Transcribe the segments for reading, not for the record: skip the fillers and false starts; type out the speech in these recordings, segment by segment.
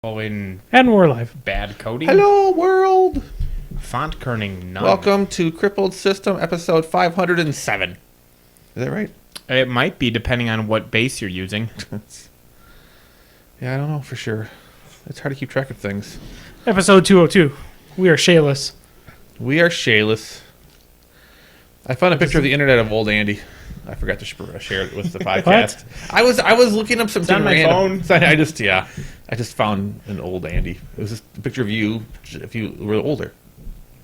In And we're live. bad coding. Hello, world. Font kerning none. Welcome to Crippled System, episode 507. Is that right? It might be depending on what base you're using. Yeah, I don't know for sure. It's hard to keep track of things. Episode 202. We are Shayless. We are Shayless. I found a picture of the internet of old Andy. I forgot to share it with the podcast. I was looking up something on my random. phone. I just found an old Andy. It was just a picture of you if you were older.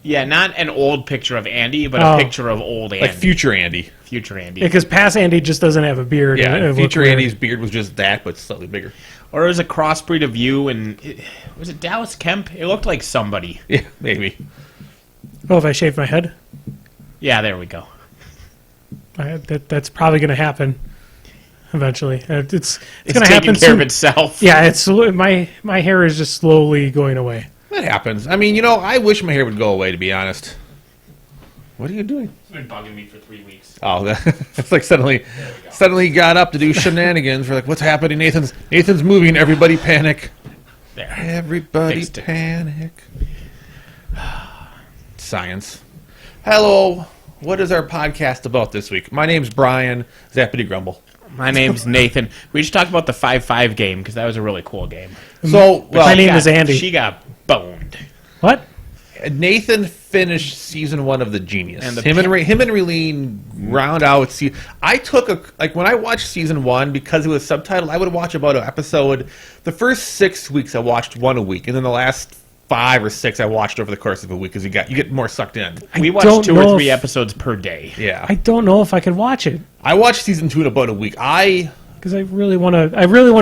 Yeah, not an old picture of Andy, but a picture of old Andy. Like future Andy. Future Andy. Because past Andy just doesn't have a beard. Yeah, future Andy's beard was just that, but slightly bigger. Or it was a crossbreed of you and... was it Dallas Kemp? It looked like somebody. Yeah, maybe. Oh, if I shaved my head? Yeah, there we go. That's probably going to happen eventually. It's taking going to happen care soon. of itself. Yeah, it's my hair is just slowly going away. That happens. I mean, I wish my hair would go away, to be honest. What are you doing? It's been bugging me for 3 weeks. Oh, it's like suddenly got up to do shenanigans. We're like, what's happening? Nathan's moving. Everybody panic. There. Everybody panic. Science. Hello. What is our podcast about this week? My name's Brian, Zappity Grumble. My name's Nathan. We should talk about the 5-5 game, because that was a really cool game. So, My name is Andy. She got boned. What? Nathan finished season 1 of The Genius. And him and Raylene round out. I took when I watched season 1, because it was subtitled, I would watch about an episode. The first 6 weeks I watched one a week, and then the last 5 or 6 I watched over the course of a week because you get more sucked in. We watched 2 or 3 episodes per day. Yeah, I don't know if I could watch it I watched season 2 in about a week. because I really want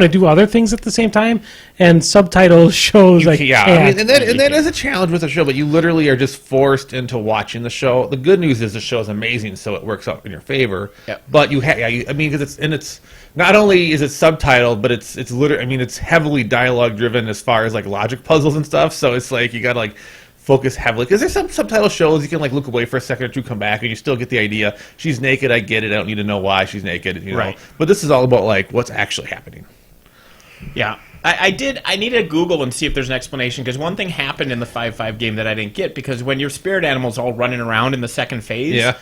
to do other things at the same time, and subtitle shows I yeah, can't. I mean, and that is a challenge with the show, but you literally are just forced into watching the show. The good news is the show is amazing, so it works out in your favor. Yep. But because it's not only is it subtitled, but it's literally, I mean, it's heavily dialogue driven as far as like logic puzzles and stuff. So it's like you got to like focus heavily, because there's some subtitle shows you can like look away for a second or two, come back, and you still get the idea. She's naked, I get it. I don't need to know why she's naked, Right. But this is all about like what's actually happening. Yeah. I needed to Google and see if there's an explanation, because one thing happened in the 5-5 game that I didn't get, because when your spirit animal's all running around in the second phase, Yeah.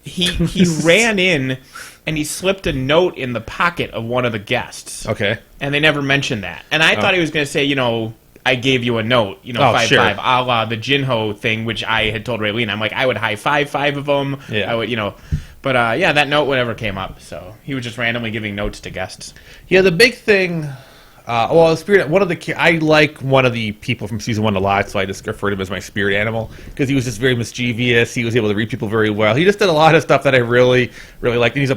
he ran in and he slipped a note in the pocket of one of the guests. Okay. And they never mentioned that. And I thought he was going to say, I gave you a note, 5-5, sure. a la the Jinho thing, which I had told Raylene. I'm like, I would high five 5 of them. Yeah. I would, But, that note whatever came up. So he was just randomly giving notes to guests. Yeah, the big thing. I like one of the people from season 1 a lot, so I just referred to him as my spirit animal, because he was just very mischievous. He was able to read people very well. He just did a lot of stuff that I really, really liked. And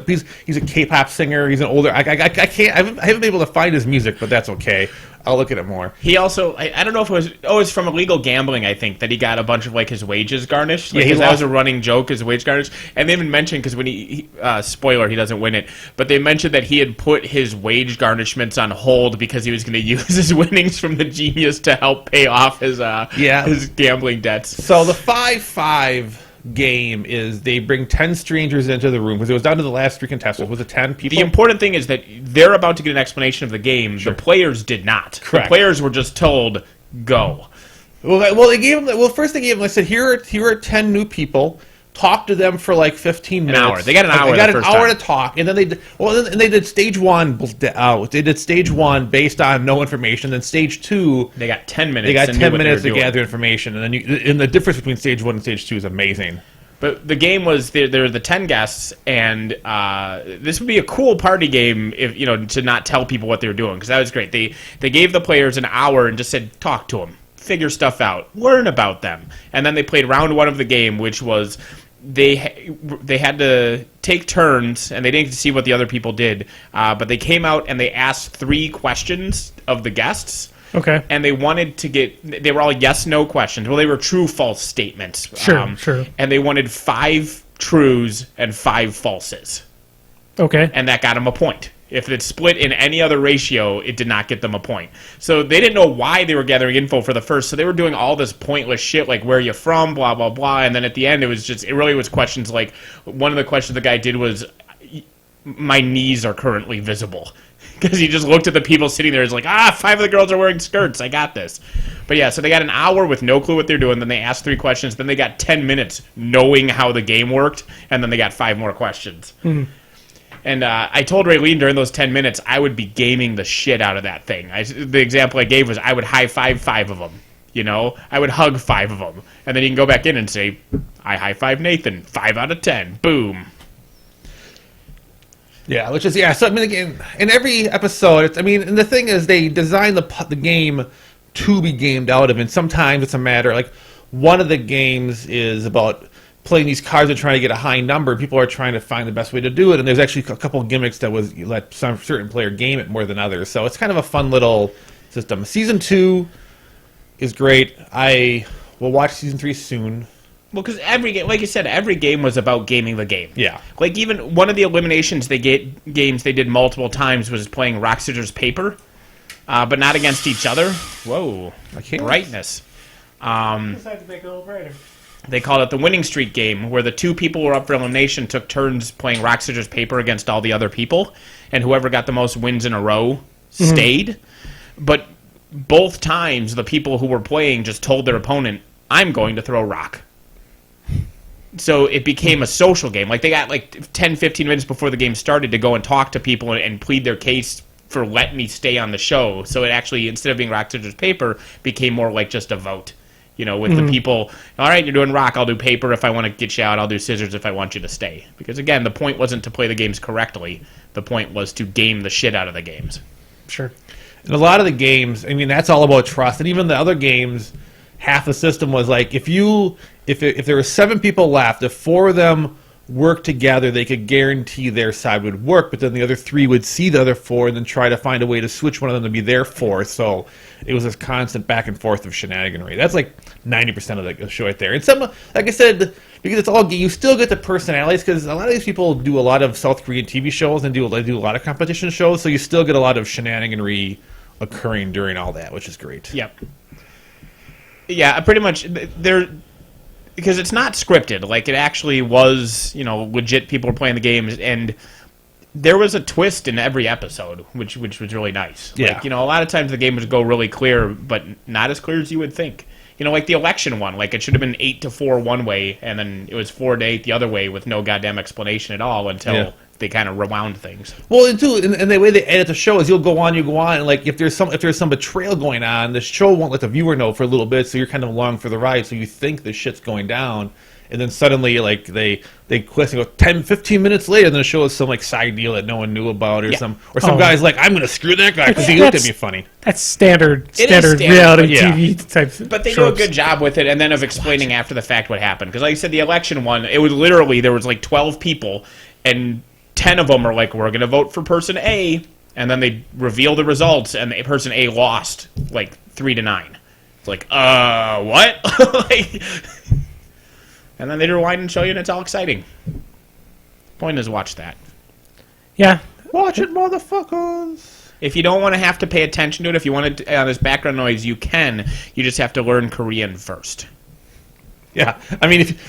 he's a K-pop singer. He's an older. I haven't been able to find his music, but that's okay. I'll look at it more. He also, I don't know if it was from illegal gambling, I think, that he got a bunch of, his wages garnished. Yeah, that was a running joke, his wage garnished. And they even mentioned, because when spoiler, he doesn't win it, but they mentioned that he had put his wage garnishments on hold because he was going to use his winnings from the Genius to help pay off his gambling debts. So the 5-5 game is they bring 10 strangers into the room, because it was down to the last 3 contestants. Was it 10 people? The important thing is that they're about to get an explanation of the game. Sure. The players did not. Correct. The players were just told, go. Well, they gave them. Well, first they gave them. I said, here are 10 new people. Talk to them for like 15 minutes. An hour. They got an hour. They got an hour to talk, and then they did stage 1. They did stage 1 based on no information. Then stage 2, they got 10 minutes. They got 10 minutes to gather information, and then the difference between stage 1 and stage 2 is amazing. But the game was there are the 10 guests, and this would be a cool party game if to not tell people what they were doing, because that was great. They gave the players an hour and just said talk to them, figure stuff out, learn about them, and then they played round 1 of the game, which was they had to take turns, and they didn't get to see what the other people did, but they came out and they asked 3 questions of the guests. Okay. And they wanted to they were all yes/no questions. Well, they were true/false statements. Sure. And they wanted 5 trues and 5 falses. Okay. And that got them a point. If it's split in any other ratio, it did not get them a point. So they didn't know why they were gathering info for the first. So they were doing all this pointless shit, like where are you from, blah, blah, blah. And then at the end, it really was questions like, one of the questions the guy did was, my knees are currently visible. because he just looked at the people sitting there. He's like, 5 of the girls are wearing skirts. I got this. But yeah, so they got an hour with no clue what they're doing. Then they asked 3 questions. Then they got 10 minutes knowing how the game worked. And then they got 5 more questions. Mm-hmm. And I told Raylene during those 10 minutes I would be gaming the shit out of that thing. The example I gave was I would high-five 5 of them. You know, I would hug 5 of them. And then you can go back in and say, I high-five Nathan. 5 out of 10. Boom. Yeah, which is, so I mean, again, in every episode, and the thing is, they design the game to be gamed out of, and sometimes it's a matter, like, one of the games is about playing these cards and trying to get a high number. People are trying to find the best way to do it, and there's actually a couple of gimmicks that was let some certain player game it more than others, so it's kind of a fun little system. Season 2 is great. I will watch Season 3 soon. Well, because every game, like you said, every game was about gaming the game. Yeah. Like, even one of the eliminations games they did multiple times was playing rock, scissors, paper, but not against each other. Whoa. I can't. Brightness. Decided to make it a little brighter. They called it the winning streak game, where the 2 people who were up for elimination took turns playing rock, scissors, paper against all the other people, and whoever got the most wins in a row stayed. But both times, the people who were playing just told their opponent, I'm going to throw rock. So it became a social game. Like, they got like 10, 15 minutes before the game started to go and talk to people and plead their case for letting me stay on the show. So it actually, instead of being rock, scissors, paper, became more like just a vote. You know, with the people, all right, you're doing rock, I'll do paper if I want to get you out, I'll do scissors if I want you to stay. Because, again, the point wasn't to play the games correctly. The point was to game the shit out of the games. Sure. And a lot of the games, that's all about trust. And even the other games, half the system was like, if there were 7 people left, if 4 of them worked together, they could guarantee their side would work, but then the other 3 would see the other 4 and then try to find a way to switch one of them to be their 4th. So it was this constant back and forth of shenaniganry. That's like 90% of the show right there. And some, like I said, because it's all, you still get the personalities, because a lot of these people do a lot of South Korean TV shows and they do a lot of competition shows, so you still get a lot of shenaniganry occurring during all that, which is great. Yep. Yeah, pretty much. Because it's not scripted. Like, it actually was, legit people were playing the games, and there was a twist in every episode, which was really nice. Yeah. Like, a lot of times the game would go really clear, but not as clear as you would think. Like the election one, like, it should have been 8-4 one way, and then it was 4-8 the other way with no goddamn explanation at all until they kind of rewound things. Well, and the way they edit the show is you'll go on, and like if there's some betrayal going on, the show won't let the viewer know for a little bit, so you're kind of along for the ride, so you think the shit's going down, and then suddenly like they quit and go 10-15 minutes later, and then the show is some like side deal that no one knew about, or some guy's like, I'm gonna screw that guy because he looked at me funny. That's standard standard, reality TV type. But they tropes. do a good job with it, and then of explaining after the fact what happened. Because like I said, the election one, it was literally, there was like 12 people, and 10 of them are like, we're going to vote for person A, and then they reveal the results, and the person A lost like 3-9. It's like, what? And then they rewind and show you, and it's all exciting. Point is, watch that. Yeah. Watch it, motherfuckers. If you don't want to have to pay attention to it, if you want to, this background noise, you can. You just have to learn Korean first. Yeah,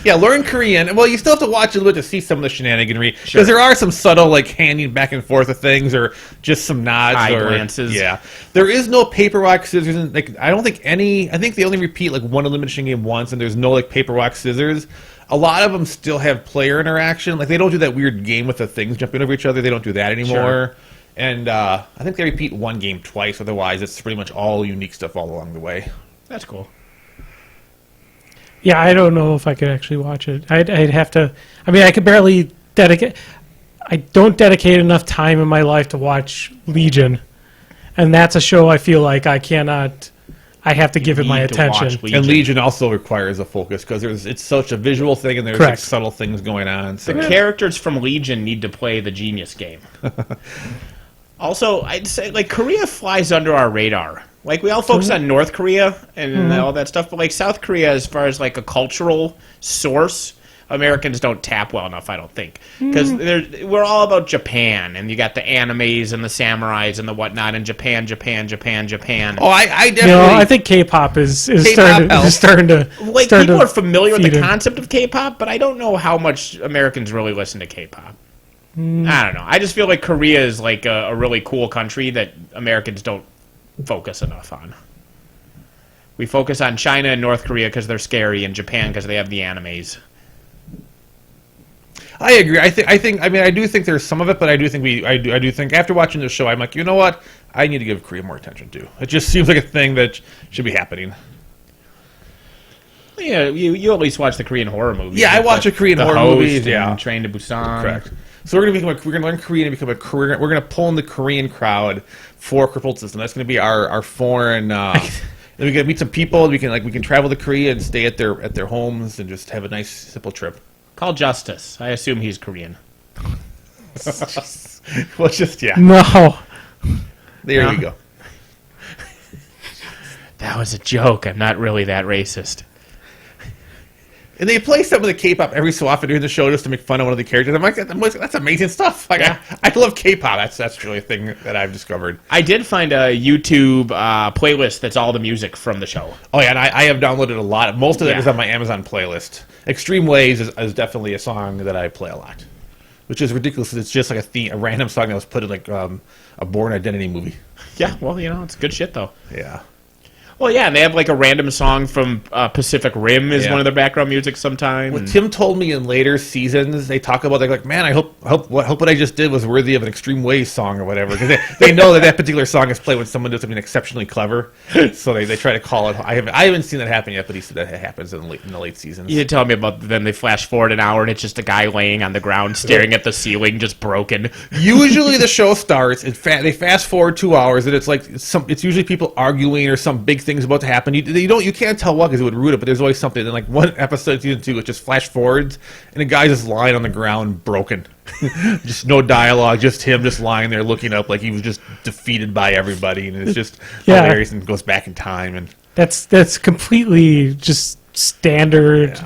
learn Korean. Well, you still have to watch a little bit to see some of the shenaniganry, because there are some subtle, like, handing back and forth of things, or just some nods, eye glances. Yeah, there is no paper rock scissors. And, like, I think they only repeat like one elimination game once, and there's no like paper rock scissors. A lot of them still have player interaction. Like, they don't do that weird game with the things jumping over each other. They don't do that anymore. Sure. And I think they repeat one game twice. Otherwise, it's pretty much all unique stuff all along the way. That's cool. Yeah, I don't know if I could actually watch it. I'd have to. I could barely dedicate. I don't dedicate enough time in my life to watch Legion, and that's a show I feel like I cannot. I have to give it my attention. And Legion also requires a focus, because it's such a visual thing, and there's like subtle things going on. So. The characters from Legion need to play the Genius game. Also, I'd say, like, Korea flies under our radar. Like, we all focus on North Korea and all that stuff, but, like, South Korea, as far as, like, a cultural source, Americans don't tap well enough, I don't think. Because we're all about Japan, and you got the animes and the samurais and the whatnot, and Japan. Oh, I definitely... I think K-pop is starting to... Like, people are familiar with the concept of K-pop, but I don't know how much Americans really listen to K-pop. I don't know. I just feel like Korea is like a really cool country that Americans don't focus enough on. We focus on China and North Korea because they're scary, and Japan because they have the animes. I agree. I mean, I do think there's some of it, but I do think after watching this show, I'm like, you know what? I need to give Korea more attention to. It just seems like a thing that should be happening. Yeah, you at least watch the Korean horror movies. Yeah, I watch the Korean horror movies. Yeah, Train to Busan. Correct. So we're gonna learn Korean and become a Korean. We're gonna pull in the Korean crowd for Crippled System. That's gonna be our foreign. Then we can meet some people. We can travel to Korea and stay at their homes and just have a nice simple trip. Call Justice. I assume he's Korean. Well, just yeah. No. There you go. That was a joke. I'm not really that racist. And they play some of the K-pop every so often during the show just to make fun of one of the characters. I'm like, that's amazing stuff. Like, Yeah. I love K-pop. That's really a thing that I've discovered. I did find a YouTube playlist that's all the music from the show. Oh yeah, and I have downloaded a lot. Most of it Yeah. is on my Amazon playlist. Extreme Ways is definitely a song that I play a lot, which is ridiculous. It's just like a random song that was put in like a Bourne Identity movie. Yeah, well, it's good shit, though. Yeah. Well, yeah, and they have like a random song from Pacific Rim is Yeah. one of their background music sometime. What and- Tim told me in later seasons, they talk about like, man, I hope what I just did was worthy of an Extreme Ways song or whatever, because they know that particular song is played when someone does something exceptionally clever, so they try to call it. I haven't seen that happen yet, but he said that happens in the late seasons. You did tell me about them. They flash forward an hour, and it's just a guy laying on the ground staring at the ceiling, just broken. Usually the show starts, they fast forward 2 hours, and it's like it's usually people arguing or some big thing's about to happen. You can't tell what because it would ruin it, but there's always something. And like one episode of season 2, it just flash forwards, and a guy's just lying on the ground, broken. Just no dialogue, just him just lying there looking up like he was just defeated by everybody, and it's just Yeah. hilarious and goes back in time. And That's completely just standard.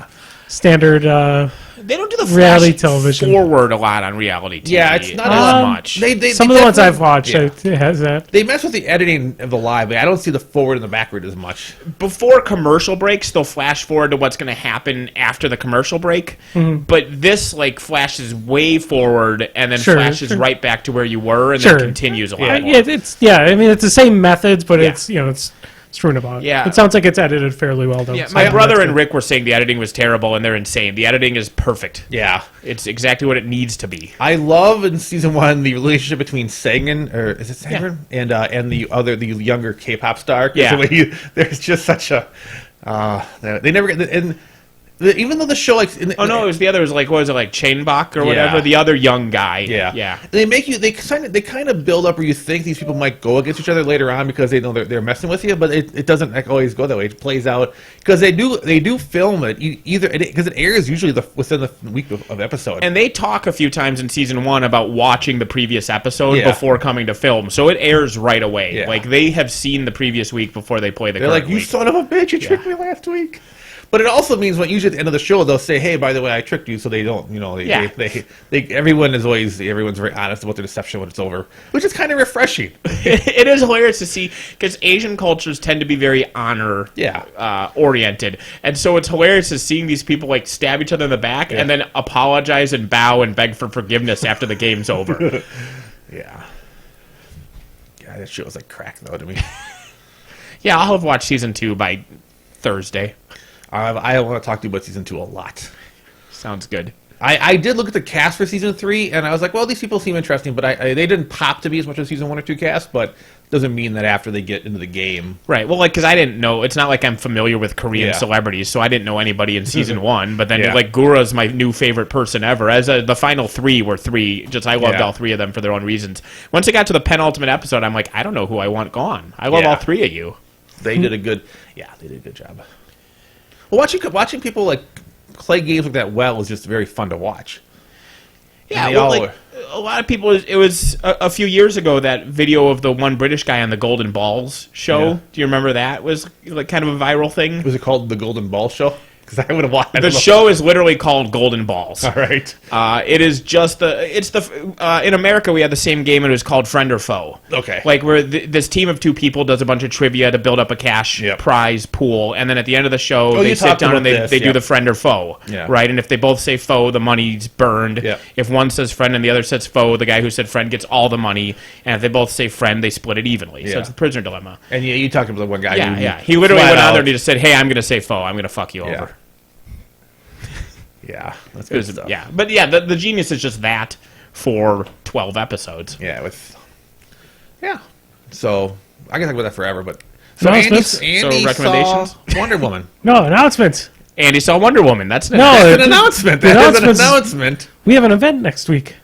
They don't do the Reality flash television. forward a lot on reality TV. Yeah, it's not as as much. Some of the ones I've definitely- watched, yeah. it has that. They mess with the editing of the live, but I don't see the forward and the backward as much. Before commercial breaks, they'll flash forward to what's going to happen after the commercial break. But this like flashes way forward and then Sure, flashes sure. right back to where you were, and Sure. then continues a lot Yeah, more. I mean, it's the same methods, but Yeah. it's strewn about. Yeah. It sounds like it's edited fairly well, though. Yeah, So my brother that's and good. Rick were saying the editing was terrible, and they're insane. The editing is perfect. Yeah. It's exactly what it needs to be. I love in season 1 the relationship between Sagan, or is it Sagan, and the younger K-pop star. 'Cause Yeah. the way there's just such a they never get and even though the show like Oh no, it was the other. It was like, what was it, like Chainbach or Yeah. whatever? The other young guy. yeah yeah. they kind of build up where you think these people might go against each other later on because they know they're messing with you, but it doesn't like, always go that way. It plays out because they do film it either because it airs usually within the week of episode. And they talk a few times in season 1 about watching the previous episode Yeah. before coming to film, so it airs right away. Yeah. Like they have seen the previous week before they play the. They're current like, you week. son of a bitch, you tricked me last week. But it also means when usually at the end of the show they'll say, "Hey, by the way, I tricked you," so they don't, Yeah. everyone's very honest about their deception when it's over, which is kind of refreshing. It is hilarious to see because Asian cultures tend to be very honor oriented, and so it's hilarious to seeing these people like stab each other in the back and then apologize and bow and beg for forgiveness after the game's over. Yeah, that show was like crack though to me. Yeah, I'll have watched season 2 by Thursday. I want to talk to you about season 2 a lot. Sounds good. I did look at the cast for season 3, and I was like, well, these people seem interesting, but they didn't pop to me as much as season 1 or 2 cast, but doesn't mean that after they get into the game. Right. Well, like, because I didn't know, it's not like I'm familiar with Korean Yeah. celebrities, so I didn't know anybody in season 1. But then, Yeah. like, Gura's my new favorite person ever. As the final 3 were 3, just I loved Yeah. all 3 of them for their own reasons. Once it got to the penultimate episode, I'm like, I don't know who I want gone. I love Yeah. all 3 of you. They did a good job. Well, watching people like play games like that well is just very fun to watch. Yeah, And they well, all like, a lot of people, it was a few years ago, that video of the one British guy on the Golden Balls show. Yeah. Do you remember that? Was like kind of a viral thing. Was it called the Golden Ball Show? Because I would have watched The show is literally called Golden Balls. All right. It is just in America we had the same game and it was called Friend or Foe. Okay. Like where this team of two people does a bunch of trivia to build up a cash prize pool, and then at the end of the show they sit down and they do the Friend or Foe. Yeah. Right, and if they both say Foe, the money's burned. Yeah. If one says Friend and the other says Foe, the guy who said Friend gets all the money, and if they both say Friend, they split it evenly. So it's the prisoner dilemma. And you talked about the one guy. Yeah. He literally went on there and he just said, "Hey, I'm going to say Foe. I'm going to fuck you over." Yeah, that's good stuff. Yeah, but the genius is just that for 12 episodes. Yeah, So I can talk about that forever, but Announcements? Andy recommendations? saw Wonder Woman. No, announcements. Andy saw Wonder Woman. That's No, That's an announcement. That is an announcement. We have an event next week.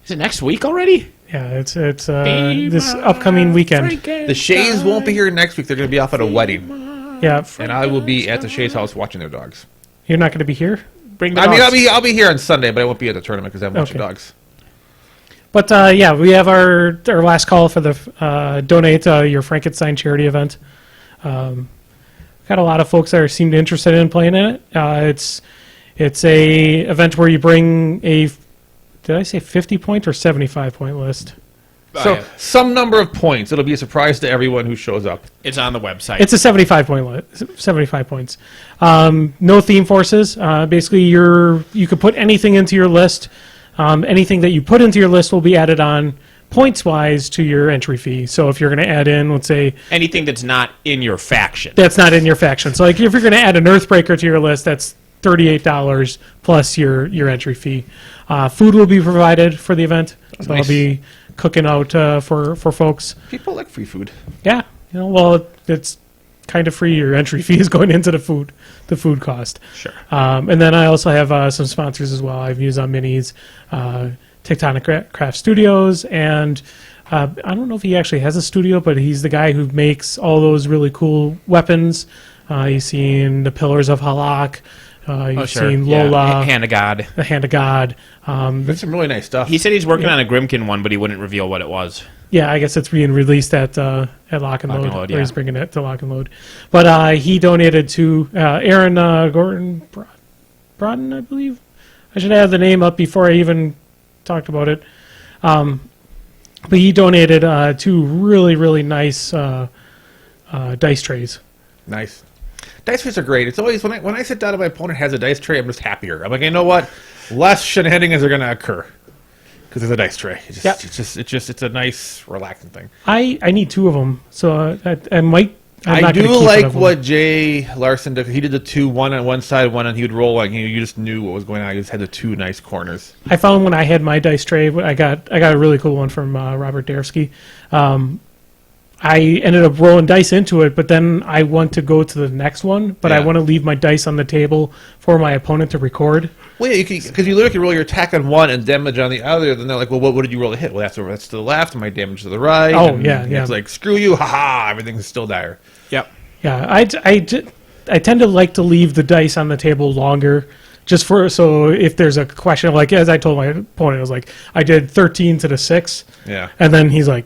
Is it next week already? Yeah, it's this upcoming weekend. The Shays won't be here next week. They're going to be off at a wedding, Yeah, and I will be at the Shays' house watching their dogs. you're not going to be here. Bring the I mean, dogs. I'll be here on Sunday, but I won't be at the tournament because I have a bunch of dogs. But yeah, we have our last call for the donate your Frankenstein charity event. Got a lot of folks that seem interested in playing in it. It's a event where you bring did I say 50 point or 75 point list? So some number of points. It'll be a surprise to everyone who shows up. It's on the website. It's a 75 point list. 75 points. No theme forces. Basically, you could put anything into your list. Anything that you put into your list will be added on points-wise to your entry fee. So if you're going to add in, let's say... anything that's not in your faction. That's not in your faction. So like if you're going to add an Earthbreaker to your list, that's $38 plus your entry fee. Food will be provided for the event. So nice. I'll be cooking out for folks. People like free food. Yeah. Well, it's kind of free. Your entry fee is going into the food cost. Sure. And then I also have some sponsors as well. I have News on Minis, Tectonic Craft Studios, and I don't know if he actually has a studio, but he's the guy who makes all those really cool weapons. You've seen the Pillars of Halak. You've seen Lola. Hand of God. The Hand of God. There's some really nice stuff. He said he's working on a Grimkin one, but he wouldn't reveal what it was. Yeah, I guess it's being released at Lock and Load. Yeah. Or he's bringing it to Lock and Load. But he donated to Aaron Gordon Broughton, I believe. I should have the name up before I even talked about it. But he donated 2 really, really nice dice trays. Nice. Dice trays are great. It's always when I sit down and my opponent has a dice tray, I'm just happier. I'm like, you know what? Less shenanigans are going to occur because there's a dice tray. It's a nice, relaxing thing. I need 2 of them, so I might. I do like what Jay Larson did. He did the 2, one on one side, one on he would roll like you just knew what was going on. He just had the 2 nice corners. I found when I had my dice tray, I got a really cool one from Robert Darevsky. I ended up rolling dice into it, but then I want to go to the next one, but I want to leave my dice on the table for my opponent to record. Well, yeah, because you literally can roll your attack on one and damage on the other. Then they're like, well, what did you roll to hit? Well, that's to the left, and my damage to the right. Oh, and yeah. It's like, screw you, haha, everything's still dire. Yep. Yeah, I tend to like to leave the dice on the table longer, just so if there's a question, like as I told my opponent, I was like, I did 13 to the 6. Yeah. And then he's like,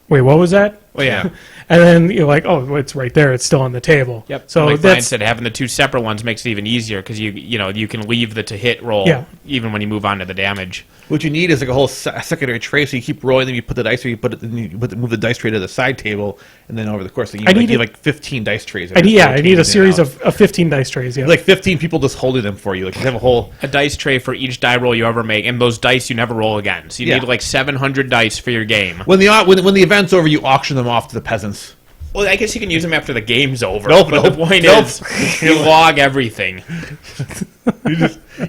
wait, what was that? Well, yeah. And then you're like, oh, it's right there. It's still on the table. Yep. So like Brian that's said, having the 2 separate ones makes it even easier because you can leave the to hit roll even when you move on to the damage. What you need is like a whole secondary tray, so you keep rolling them. You put the dice, or you move the dice tray to the side table, and then over the course, you have like 15 dice trays. I need a series of 15 dice trays. Yeah, like 15 people just holding them for you. Like you have a dice tray for each die roll you ever make, and those dice you never roll again. So you need like 700 dice for your game. When the event's over, you auction them off to the peasants. Well, I guess you can use them after the game's over. Nope, but the point is, you log everything.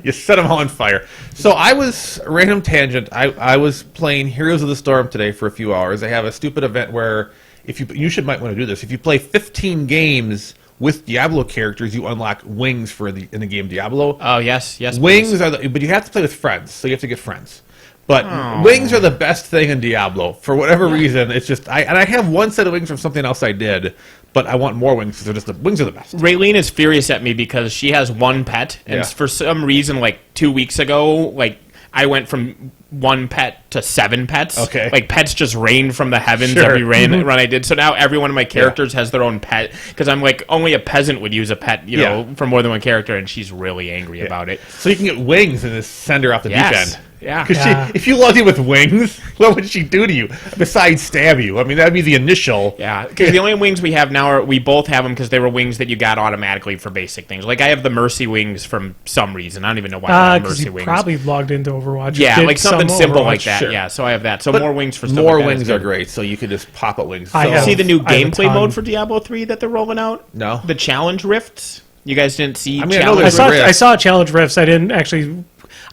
You set them all on fire. So I was, random tangent, I was playing Heroes of the Storm today for a few hours. They have a stupid event where, if you might want to do this, if you play 15 games with Diablo characters, you unlock wings in the game Diablo. Oh, yes. Wings but you have to play with friends, so you have to get friends. But wings are the best thing in Diablo. For whatever reason, it's just... I have one set of wings from something else I did, but I want more wings because wings are the best. Raylene is furious at me because she has one pet, and for some reason, like 2 weeks ago, like I went from 1 pet to 7 pets. Okay. Like, pets just rained from the heavens Sure. every run I did. So now every one of my characters has their own pet. Because I'm like, only a peasant would use a pet, you know, for more than one character, and she's really angry about it. So you can get wings and just send her off the deep end. Yeah. Because if you load you with wings, what would she do to you besides stab you? I mean, that'd be the initial. Yeah, because the only wings we have now we both have them because they were wings that you got automatically for basic things. Like, I have the Mercy wings from some reason. I don't even know why I have Because Mercy you wings. probably logged into Overwatch. Yeah, Did like something some simple Overwatch. like that. Sure. Yeah, so I have that. So But more wings for stuff more like that is wings are good. great, so you could just pop up wings. I So- have- See the new I have a gameplay ton. mode for Diablo 3 that they're rolling out? No. The challenge rifts? You guys didn't see I mean, I know challenge there's I a rift. saw Challenge Rifts. I didn't actually.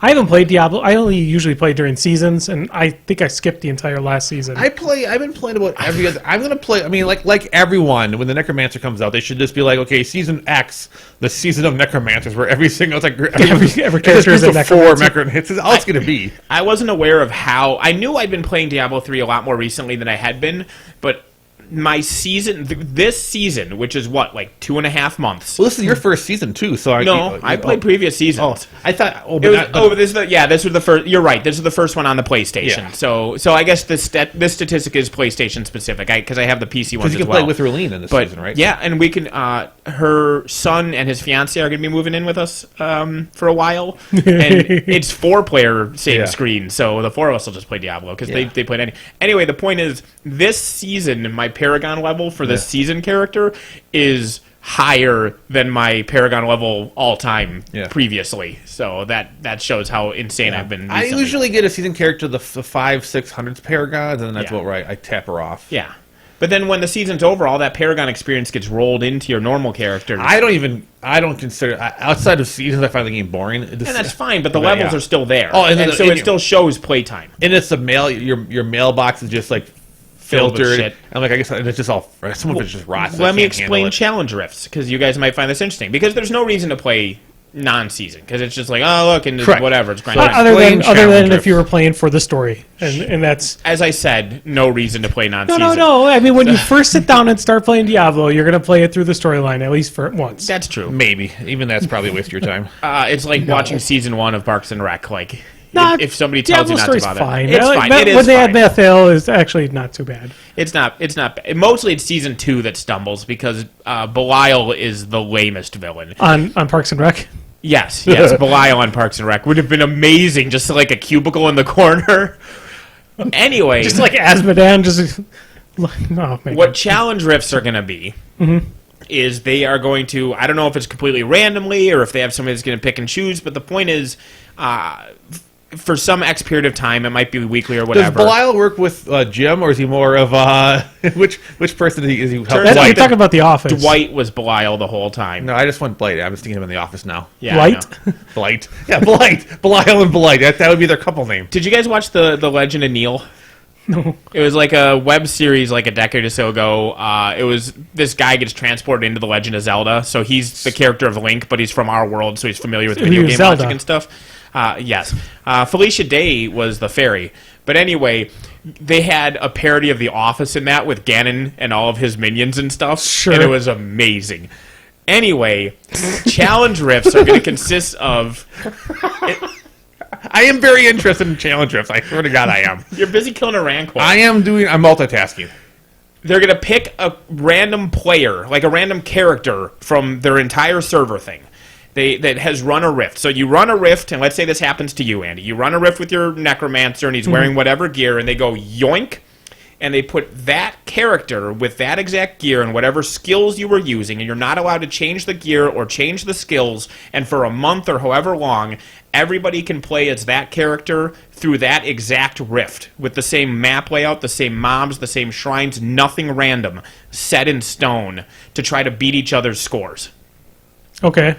I haven't played Diablo. I only usually play during seasons, and I think I skipped the entire last season. I've been playing about every other. I'm gonna play. I mean, like everyone, when the Necromancer comes out, they should just be like, okay, season X, the season of Necromancers, where every single it's like every character is a four necromancer. It's all it's gonna be. I wasn't aware of how... I knew I'd been playing Diablo 3 a lot more recently than I had been, but my season... This season, which is what, like 2.5 months... Well, this is your first season too, so I played previous seasons. I thought. Oh, It but was, not, oh, this is this was the first. You're right. This is the first one on the PlayStation. Yeah. So I guess this statistic is PlayStation specific. Because I have the PC ones because you as can well. play with Rowleen in this But season, right? yeah, and we can. Her son and his fiance are going to be moving in with us for a while, and it's 4-player same Yeah. screen. So the 4 of us will just play Diablo because they played any. Anyway, the point is, this season my Paragon level for this season character is higher than my Paragon level all time previously. So that shows how insane I've been. I recently. usually get a season character the 500-600 Paragons, and then that's Yeah. about right. I tap her off. Yeah. But then when the season's over, all that Paragon experience gets rolled into your normal characters. I don't consider outside of seasons. I find the game boring. and that's fine, but the levels are still there. Oh, and and then so and it still shows playtime. And it's the mail. Your mailbox is just like Filled with filtered. shit. I'm like, I guess it's just all. Some of it's just rotten. Let me explain challenge rifts, because you guys might find this interesting. Because there's no reason to play non-season, because it's just like, oh, look, and Correct. whatever. It's So grinding. other than challenge if rifts. you were playing for the story, and that's As I said, no reason to play non-season. no. I mean, when you first sit down and start playing Diablo, you're going to play it through the storyline at least for once. That's true. Maybe even that's probably a waste of your time. It's like watching season 1 of Parks and Rec. Like, Nah, if somebody tells you Diablo not to story's bother, fine. it's Like, fine. but It is when they fine. add Mathiel, is actually not too bad. It's not. Mostly it's season 2 that stumbles because Belial is the lamest villain. On Parks and Rec. Yes, Belial on Parks and Rec would have been amazing. Just like a cubicle in the corner. Anyway, Just like Asmodan, just no. what challenge rifts are going to be is they are going to. I don't know if it's completely randomly or if they have somebody that's going to pick and choose. But the point is, for some X period of time, it might be weekly or Does whatever. Belial work with Jim, or is he more of which person is he? Turns That's, out you're that talking about The Office. Dwight was Belial the whole time. No, I just want Blight. I'm just thinking him in the office now. Yeah, I Blight? know. Blight. Yeah, Blight. Belial and Blight. That would be their couple name. Did you guys watch the Legend of Neil? No. It was like a web series like a decade or so ago. It was this guy gets transported into the Legend of Zelda. So he's the character of Link, but he's from our world, so he's familiar with video was game Zelda. logic and stuff. Yes. Felicia Day was the fairy. But anyway, they had a parody of The Office in that with Ganon and all of his minions and stuff. Sure. And it was amazing. Anyway, challenge rifts are going to consist of... I am very interested in challenge drifts. I swear to God, I am. You're busy killing a Rancor. I'm multitasking. They're going to pick a random player, like a random character from their entire server thing that has run a rift. So you run a rift, and let's say this happens to you, Andy. You run a rift with your Necromancer, and he's wearing whatever gear, and they go yoink, and they put that character with that exact gear and whatever skills you were using, and you're not allowed to change the gear or change the skills, and for a month or however long, everybody can play as that character through that exact rift with the same map layout, the same mobs, the same shrines, nothing random, set in stone to try to beat each other's scores, Okay.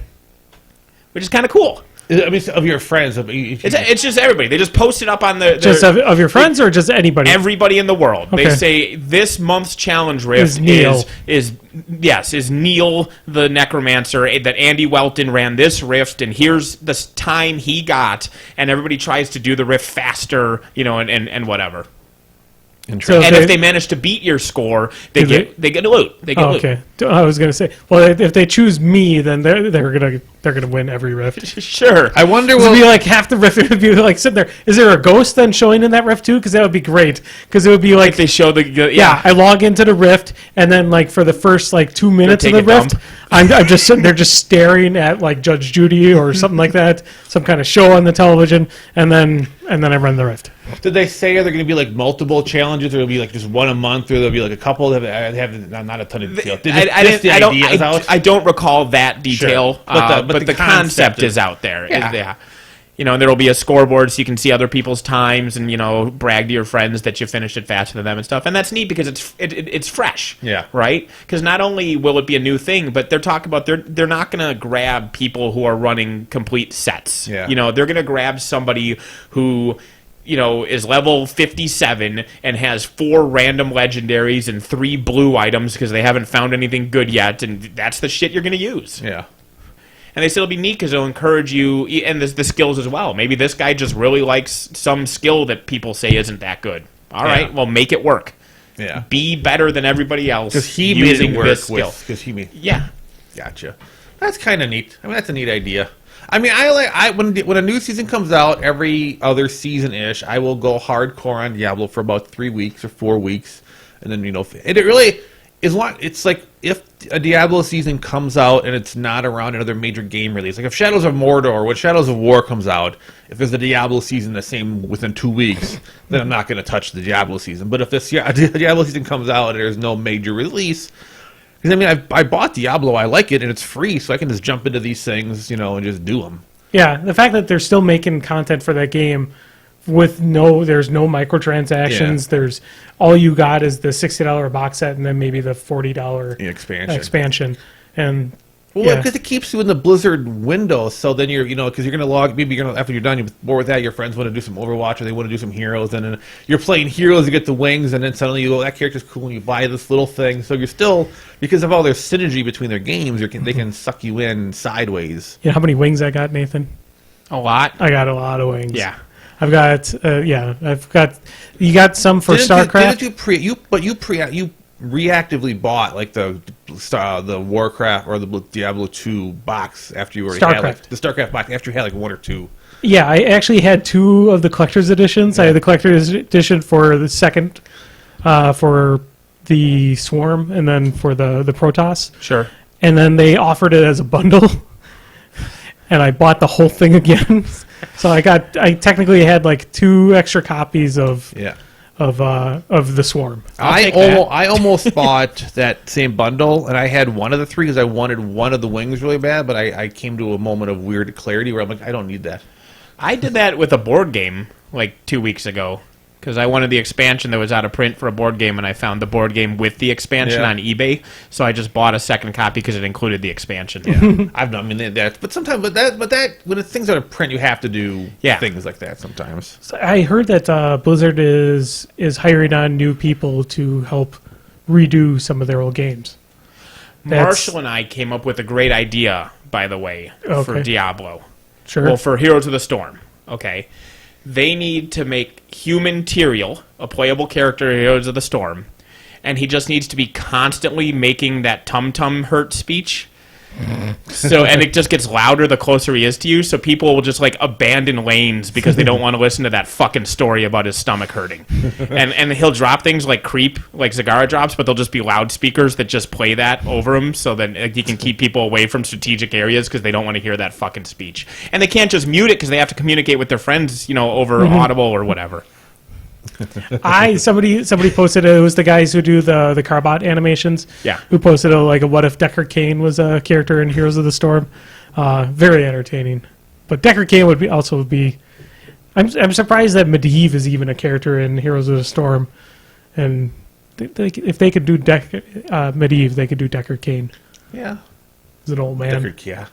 which is kind of cool. I mean, of your friends. It's just everybody. They just post it up on Just of your friends or just anybody? everybody in the world. They Okay. say this month's challenge rift Is Neil. is Neil the Necromancer that Andy Welton ran this rift, and here's the time he got, and everybody tries to do the rift faster, and whatever. So And if they manage to beat your score, they get loot. They get Oh, loot. okay. I was going to say, well, if they choose me, then they're going to they're gonna win every rift. Sure. I wonder It would will be like half the rift would be like sitting there. Is there a ghost then showing in that rift too? Because that would be great. Because it would be like they show the yeah, I log into the rift, and then like for the first like 2 minutes of take the a rift, dump. I'm just sitting there just staring at like Judge Judy or something like that, some kind of show on the television, and then I run the rift. Did they say are there going to be like multiple challenges, or will be like just one a month, or there'll be like a couple? Have not a ton of detail. I don't recall that detail, Sure. But the concept is out there. Yeah. You know, and there will be a scoreboard so you can see other people's times and, you know, brag to your friends that you finished it faster than them and stuff. And that's neat because it's fresh. Yeah. Right? Because not only will it be a new thing, but they're talking about they're not going to grab people who are running complete sets. Yeah. You know, they're going to grab somebody who, you know, is level 57 and has 4 random legendaries and 3 blue items because they haven't found anything good yet, and that's the shit you're going to use. Yeah. And they said it'll be neat because it'll encourage you, and the skills as well. Maybe this guy just really likes some skill that people say isn't that good. All right, well, make it work. Yeah. Be better than everybody else Because he using made it work this skill. Because he made. Yeah. Gotcha. That's kind of neat. I mean, that's a neat idea. I mean, when a new season comes out every other season-ish, I will go hardcore on Diablo for about 3 weeks or 4 weeks, and then and it really is long. It's like if a Diablo season comes out and it's not around another major game release, like if Shadows of Mordor or when Shadows of War comes out, if there's a Diablo season the same within 2 weeks, then I'm not going to touch the Diablo season. But if this Diablo season comes out and there's no major release. Because, I mean, I bought Diablo, I like it, and it's free, so I can just jump into these things, you know, and just do them. Yeah, the fact that they're still making content for that game with there's no microtransactions. Yeah. There's all you got is the $60 box set and then maybe the $40 expansion. And well, because it keeps you in the Blizzard window, so then you're because you're gonna after you're done, you're bored with that. Your friends want to do some Overwatch or they want to do some Heroes, and then you're playing Heroes to get the wings, and then suddenly you go, that character's cool, and you buy this little thing. So you're still, because of all their synergy between their games, they can suck you in sideways. You know how many wings I got, Nathan? A lot. I got a lot of wings. Yeah. I've got you got some for StarCraft. You reactively bought like the Warcraft or the Diablo 2 box after you already had the StarCraft box after you had like 1 or 2. Yeah, I actually had 2 of the collector's editions. I had the collector's edition for the second for the Swarm and then for the Protoss. Sure. And then they offered it as a bundle. And I bought the whole thing again. So I technically had like 2 extra copies of the Swarm. I almost bought that same bundle, and I had one of the 3 because I wanted one of the wings really bad, but I came to a moment of weird clarity where I'm like, I don't need that. I did that with a board game like 2 weeks ago because I wanted the expansion that was out of print for a board game, and I found the board game with the expansion on eBay, so I just bought a second copy because it included the expansion. Yeah, but sometimes, when it's things out of print, you have to do things like that sometimes. So I heard that Blizzard is hiring on new people to help redo some of their old games. Marshall and I came up with a great idea, by the way, for Diablo. Sure. Well, for Heroes of the Storm. Okay. They need to make Human Tyrael a playable character in Heroes of the Storm, and he just needs to be constantly making that tum-tum hurt speech. And it just gets louder the closer he is to you, so people will just like abandon lanes because they don't want to listen to that fucking story about his stomach hurting. And he'll drop things like Creep, like Zagara drops, but they'll just be loudspeakers that just play that over him, so that he can keep people away from strategic areas because they don't want to hear that fucking speech. And they can't just mute it because they have to communicate with their friends, over Audible or whatever. Somebody posted it was the guys who do the Carbot animations. Yeah. Who posted a what if Deckard Cain was a character in Heroes of the Storm. Very entertaining. But Deckard Cain would be I'm surprised that Medivh is even a character in Heroes of the Storm. And if they could do Medivh, they could do Deckard Cain. Yeah. He's an old man. Yeah.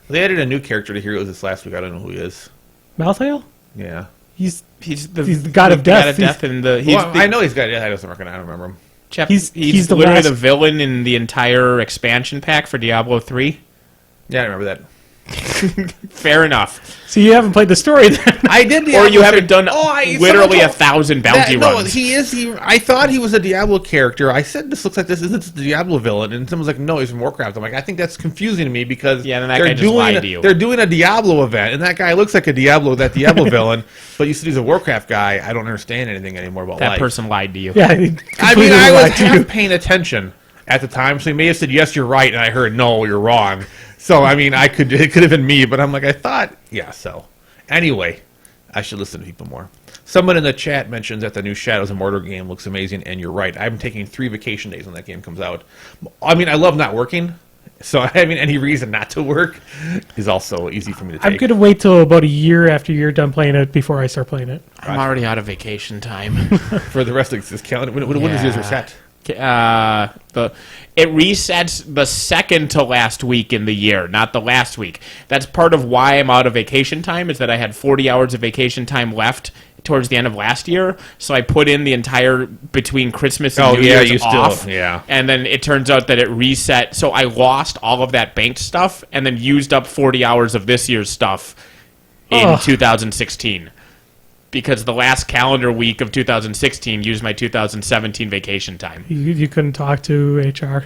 They added a new character to Heroes this last week. I don't know who he is. Malthael? Yeah. He's the god of death. I know he's got death. I don't remember him. He's literally the villain in the entire expansion pack for Diablo 3. Yeah, I remember that. Fair enough. So you haven't played the story then? I did Or Diablo you haven't character- done literally someone 1,000 bounty No, runs. he is. I thought he was a Diablo character. I said, this looks like this isn't the Diablo villain. And someone's like, no, he's from Warcraft. I'm like, I think that's confusing to me because Yeah, then that guy just lied to you. They're doing a Diablo event, and that guy looks like that Diablo villain, but you said he's a Warcraft guy. I don't understand anything anymore about That life. person lied to you. Yeah. I mean, I was half paying attention at the time, so he may have said, yes, you're right, and I heard, no, you're wrong. So, I mean, it could have been me, but I'm like, I thought, yeah, so. Anyway, I should listen to people more. Someone in the chat mentions that the new Shadows of Mordor game looks amazing, and you're right. I'm taking 3 vacation days when that game comes out. I mean, I love not working, so I mean, any reason not to work is also easy for me to take. I'm going to wait till about a year after you're done playing it before I start playing it. I'm already out of vacation time. For the rest of this calendar. When does yours reset? It resets the second to last week in the year, not the last week. That's part of why I'm out of vacation time, is that I had 40 hours of vacation time left towards the end of last year, so I put in the entire between Christmas and New Year's off. Yeah. And then it turns out that it reset, so I lost all of that banked stuff and then used up 40 hours of this year's stuff in 2016. Because the last calendar week of 2016 used my 2017 vacation time. You couldn't talk to HR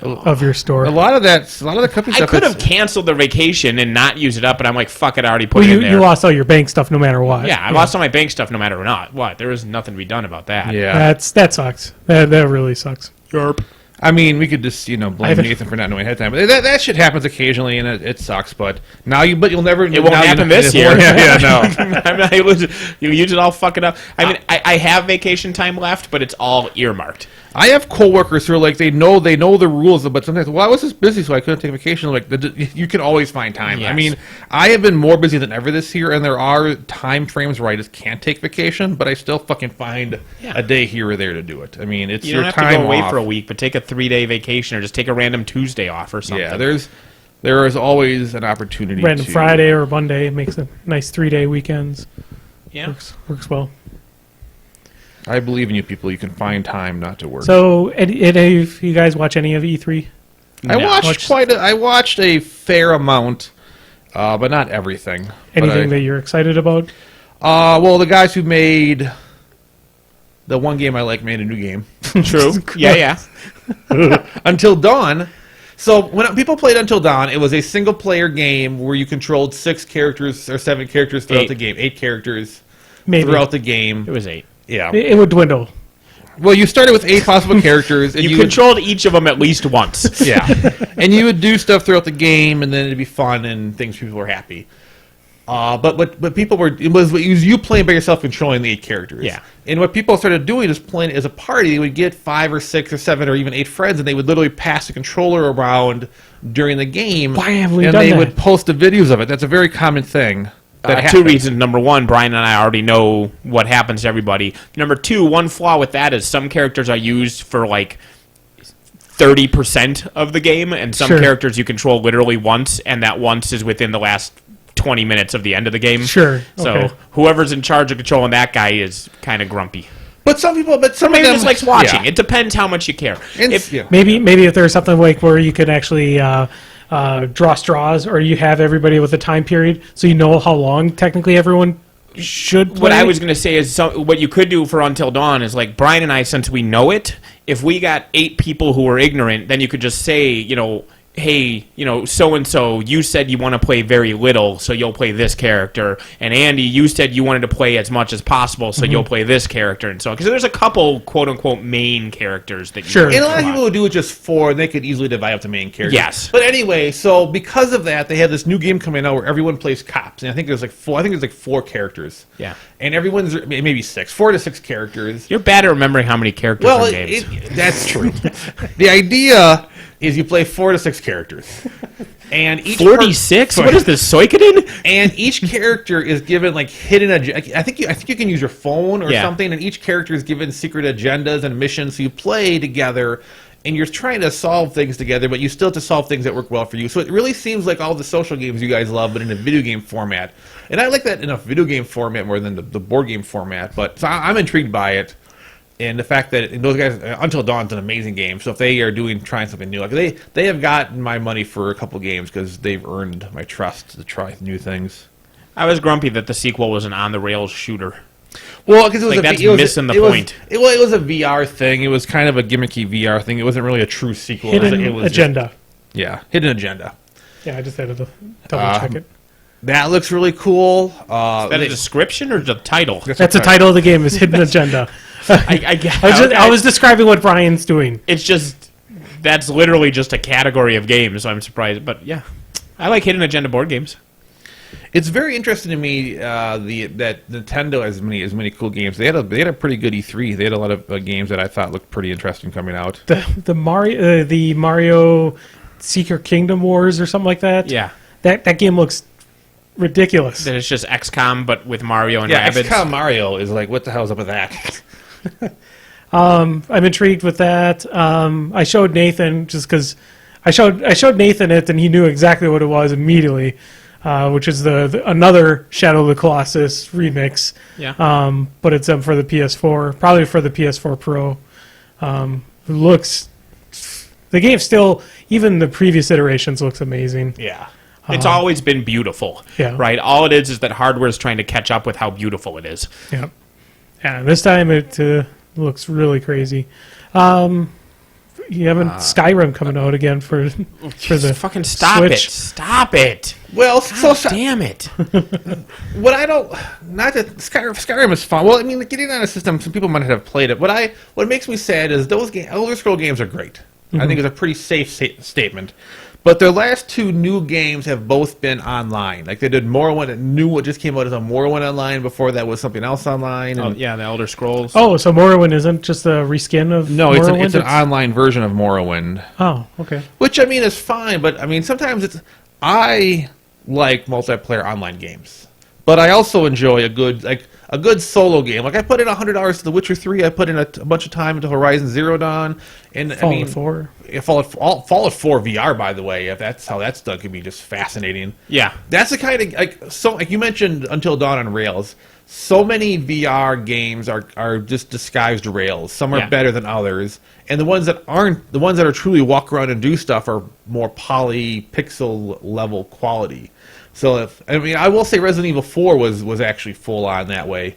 of your store. A lot of the company I stuff. could have canceled the vacation and not used it up, but I'm like, fuck it, I already put Well, it in there. you lost all your bank stuff no matter what. Yeah, I lost all my bank stuff no matter what. There was nothing to be done about that. Yeah. That sucks. That really sucks. Yerp. I mean, we could just, blame Nathan for not knowing ahead of time. But that shit happens occasionally, and it sucks. But you'll never. It won't happen this year. Yeah, no. I mean, you use it all fucking up. I mean, I have vacation time left, but it's all earmarked. I have coworkers who are like, they know the rules, but sometimes, well, I was just busy, so I couldn't take vacation. Like, you can always find time. Yes. I mean, I have been more busy than ever this year, and there are time frames where I just can't take vacation, but I still fucking find a day here or there to do it. I mean, it's You your don't have time to go away off. for a week, but take a 3-day vacation or just take a random Tuesday off or something. Yeah, there is always an opportunity. Random to, Friday or Monday makes a nice 3-day weekends. Yeah. Works well. I believe in you people. You can find time not to work. So, if you guys watch any of E3? I watched a fair amount, but not everything. Anything that you're excited about? Well, the guys who made the one game I like made a new game. True. Yeah. Until Dawn. So when people played Until Dawn, it was a single-player game where you controlled 6 characters or 7 characters throughout the game. 8 characters throughout the game. It was 8. Yeah. It would dwindle. Well, you started with 8 possible characters. And You controlled each of them at least once. Yeah. And you would do stuff throughout the game, and then it'd be fun, and people were happy. But people were... It was you playing by yourself, controlling the 8 characters. Yeah. And what people started doing is playing as a party. They would get 5 or 6 or 7 or even 8 friends, and they would literally pass the controller around during the game. Why haven't we and done they that? would post the videos of it. That's a very common thing. That 2 happens. reasons. Number 1, Brian and I already know what happens to everybody. Number 2, one flaw with that is some characters are used for like 30% of the game, and some characters you control literally once, and that once is within the last 20 minutes of the end of the game. Sure. So Okay. whoever's in charge of controlling that guy is kind of grumpy. But some Maybe of them just likes watching. Yeah. It depends how much you care. Maybe if there's something like where you can actually draw straws, or you have everybody with a time period, so you know how long technically everyone should play. What I was going to say is what you could do for Until Dawn is, like, Brian and I, since we know it, if we got 8 people who were ignorant, then you could just say, hey, so-and-so, you said you want to play very little, so you'll play this character. And Andy, you said you wanted to play as much as possible, so you'll play this character. And so on. Because there's a couple, quote-unquote, main characters that you Sure. And a lot of people would do it just 4, and they could easily divide up the main characters. Yes. But anyway, so because of that, they had this new game coming out where everyone plays cops. And I think there's like 4 characters. Yeah. And everyone's, maybe 6, 4 to 6 characters. You're bad at remembering how many characters in games. That's true. The idea is you play 4 to 6 characters. And each 46? What is this, Suikoden? And each character is given like hidden I think you can use your phone or something, and each character is given secret agendas and missions. So you play together, and you're trying to solve things together, but you still have to solve things that work well for you. So it really seems like all the social games you guys love, but in a video game format. And I like that in a video game format more than the board game format. But so I'm intrigued by it. And the fact that those guys, Until Dawn's an amazing game. So if they are trying something new, like they have gotten my money for a couple games because they've earned my trust to try new things. I was grumpy that the sequel was an on-the-rails shooter. Well, because that's missing the point. It was a VR thing. It was kind of a gimmicky VR thing. It wasn't really a true sequel. Hidden it was agenda. Hidden agenda. Yeah, I just had to double check it. That looks really cool. Is that a description or the title? That's the title of the game, is Hidden Agenda. I was describing what Brian's doing. It's just, that's literally just a category of games, so I'm surprised. But yeah, I like Hidden Agenda board games. It's very interesting to me that Nintendo has many cool games. They had a pretty good E3. They had a lot of games that I thought looked pretty interesting coming out. The Mario Secret Kingdom Wars or something like that. Yeah, that game looks ridiculous. That it's just XCOM but with Mario and Rabbids. XCOM Mario is like, what the hell's up with that? I'm intrigued with that. I showed Nathan just because I showed Nathan it and he knew exactly what it was immediately. Which is another Shadow of the Colossus remix. Yeah. But it's for the PS4, probably for the PS4 Pro. The game still, even the previous iterations, looks amazing. Yeah. It's always been beautiful. Yeah. Right? All it is that hardware is trying to catch up with how beautiful it is. Yeah. And this time it looks really crazy. You haven't Skyrim coming out again for the fucking stop Switch. it. Stop it. Well, Damn it. What I don't, not that Skyrim is fun. Well, I mean, getting on a system, some people might have played it. What makes me sad is those Elder Scroll games are great. I think it's a pretty safe statement. But their last two new games have both been online. Like they did Morrowind, what just came out as a Morrowind online. Before that was something else online. Oh, yeah, the Elder Scrolls. Oh, so Morrowind isn't just a reskin of Morrowind? It's an online version of Morrowind. Oh, okay. Which, I mean, is fine, but, I mean, sometimes I like multiplayer online games. But I also enjoy a good solo game. Like, I put in $100 to The Witcher 3. I put in a bunch of time into Horizon Zero Dawn. And Fallout 4. Fallout 4 VR, by the way, if that's how that's done, can be just fascinating. Yeah. That's the kind of, like you mentioned Until Dawn on Rails. So many VR games are just disguised Rails. Some are better than others. And the ones that aren't, the ones that are truly walk around and do stuff are more poly, pixel level quality. So, I will say Resident Evil 4 was actually full on that way.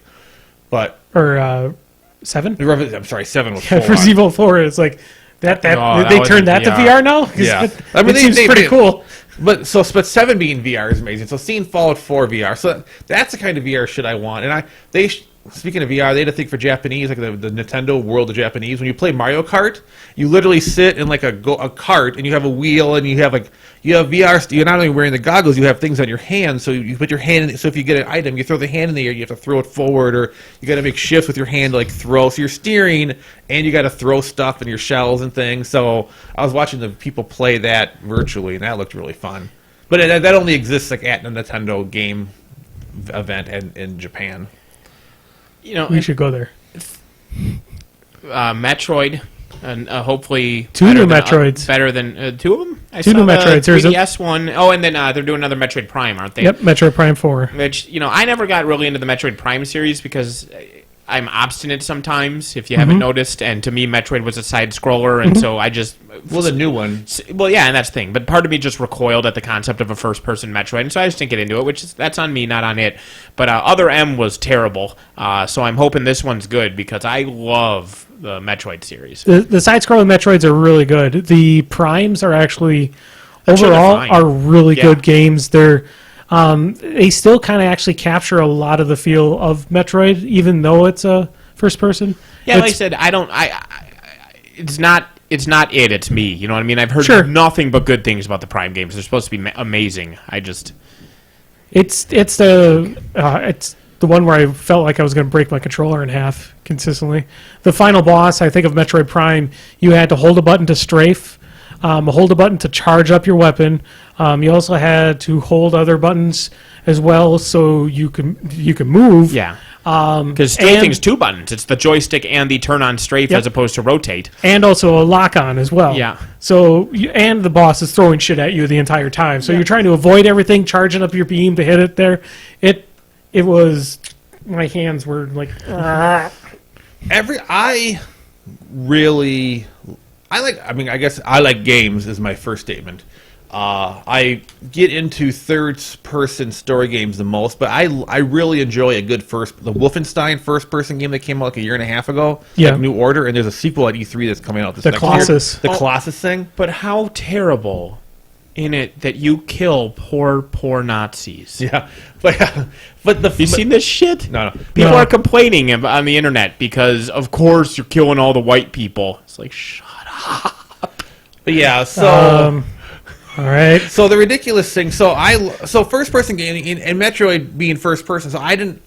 But... Or 7? I'm sorry, 7 was full on. Resident Evil 4 is like... They turned that to VR now? Yeah. It seems pretty cool. But 7 being VR is amazing. So seeing Fallout 4 VR, so that's the kind of VR shit I want. And speaking of VR, they had a thing for Japanese, like the Nintendo World of Japanese. When you play Mario Kart, you literally sit in like a cart, and you have a wheel, and you have VR. You're not only wearing the goggles, you have things on your hands. So you put your hand in. So if you get an item, you throw the hand in the air. You have to throw it forward, or you got to make shifts with your hand to like throw. So you're steering, and you got to throw stuff in your shells and things. So I was watching the people play that virtually, and that looked really fun. But that only exists like at a Nintendo game event in Japan. We should go there. Metroid, and hopefully two new Metroids. Better than two of them. Two new Metroids. There's a 3DS one. Oh, and then they're doing another Metroid Prime, aren't they? Yep, Metroid Prime 4. Which I never got really into the Metroid Prime series because I'm obstinate sometimes, if you haven't noticed. And to me, Metroid was a side scroller, and so I just the new one. Well, yeah, and that's the thing. But part of me just recoiled at the concept of a first-person Metroid, and so I just didn't get into it. That's on me, not on it. But Other M was terrible, so I'm hoping this one's good because I love the Metroid series. The side-scrolling Metroids are really good. The Primes are actually overall are really good games. They're they still kind of actually capture a lot of the feel of Metroid, even though it's a first person. Yeah, like I said, it's not it's me. You know what I mean? I've heard nothing but good things about the Prime games. They're supposed to be amazing. It's the one where I felt like I was going to break my controller in half consistently. The final boss, I think of Metroid Prime, you had to hold a button to strafe. Hold a button to charge up your weapon. You also had to hold other buttons as well, so you can move. Yeah. Because strafing's two buttons. It's the joystick and the turn on strafe as opposed to rotate. And also a lock on as well. Yeah. So and the boss is throwing shit at you the entire time. So you're trying to avoid everything, charging up your beam to hit it there. It was, my hands were like. I guess I like games is my first statement. I get into third-person story games the most, but I really enjoy the Wolfenstein first-person game that came out like a year and a half ago, Yeah. like New Order, and there's a sequel at E3 that's coming out this The next Colossus. year. The Colossus thing. But how terrible in it that you kill poor Nazis. Yeah, but You seen this shit? No. People No. are complaining on the internet because, of course, you're killing all the white people. It's like, shut up. But yeah, so All right. so the ridiculous thing. So first person gaming and Metroid being first person. So I didn't.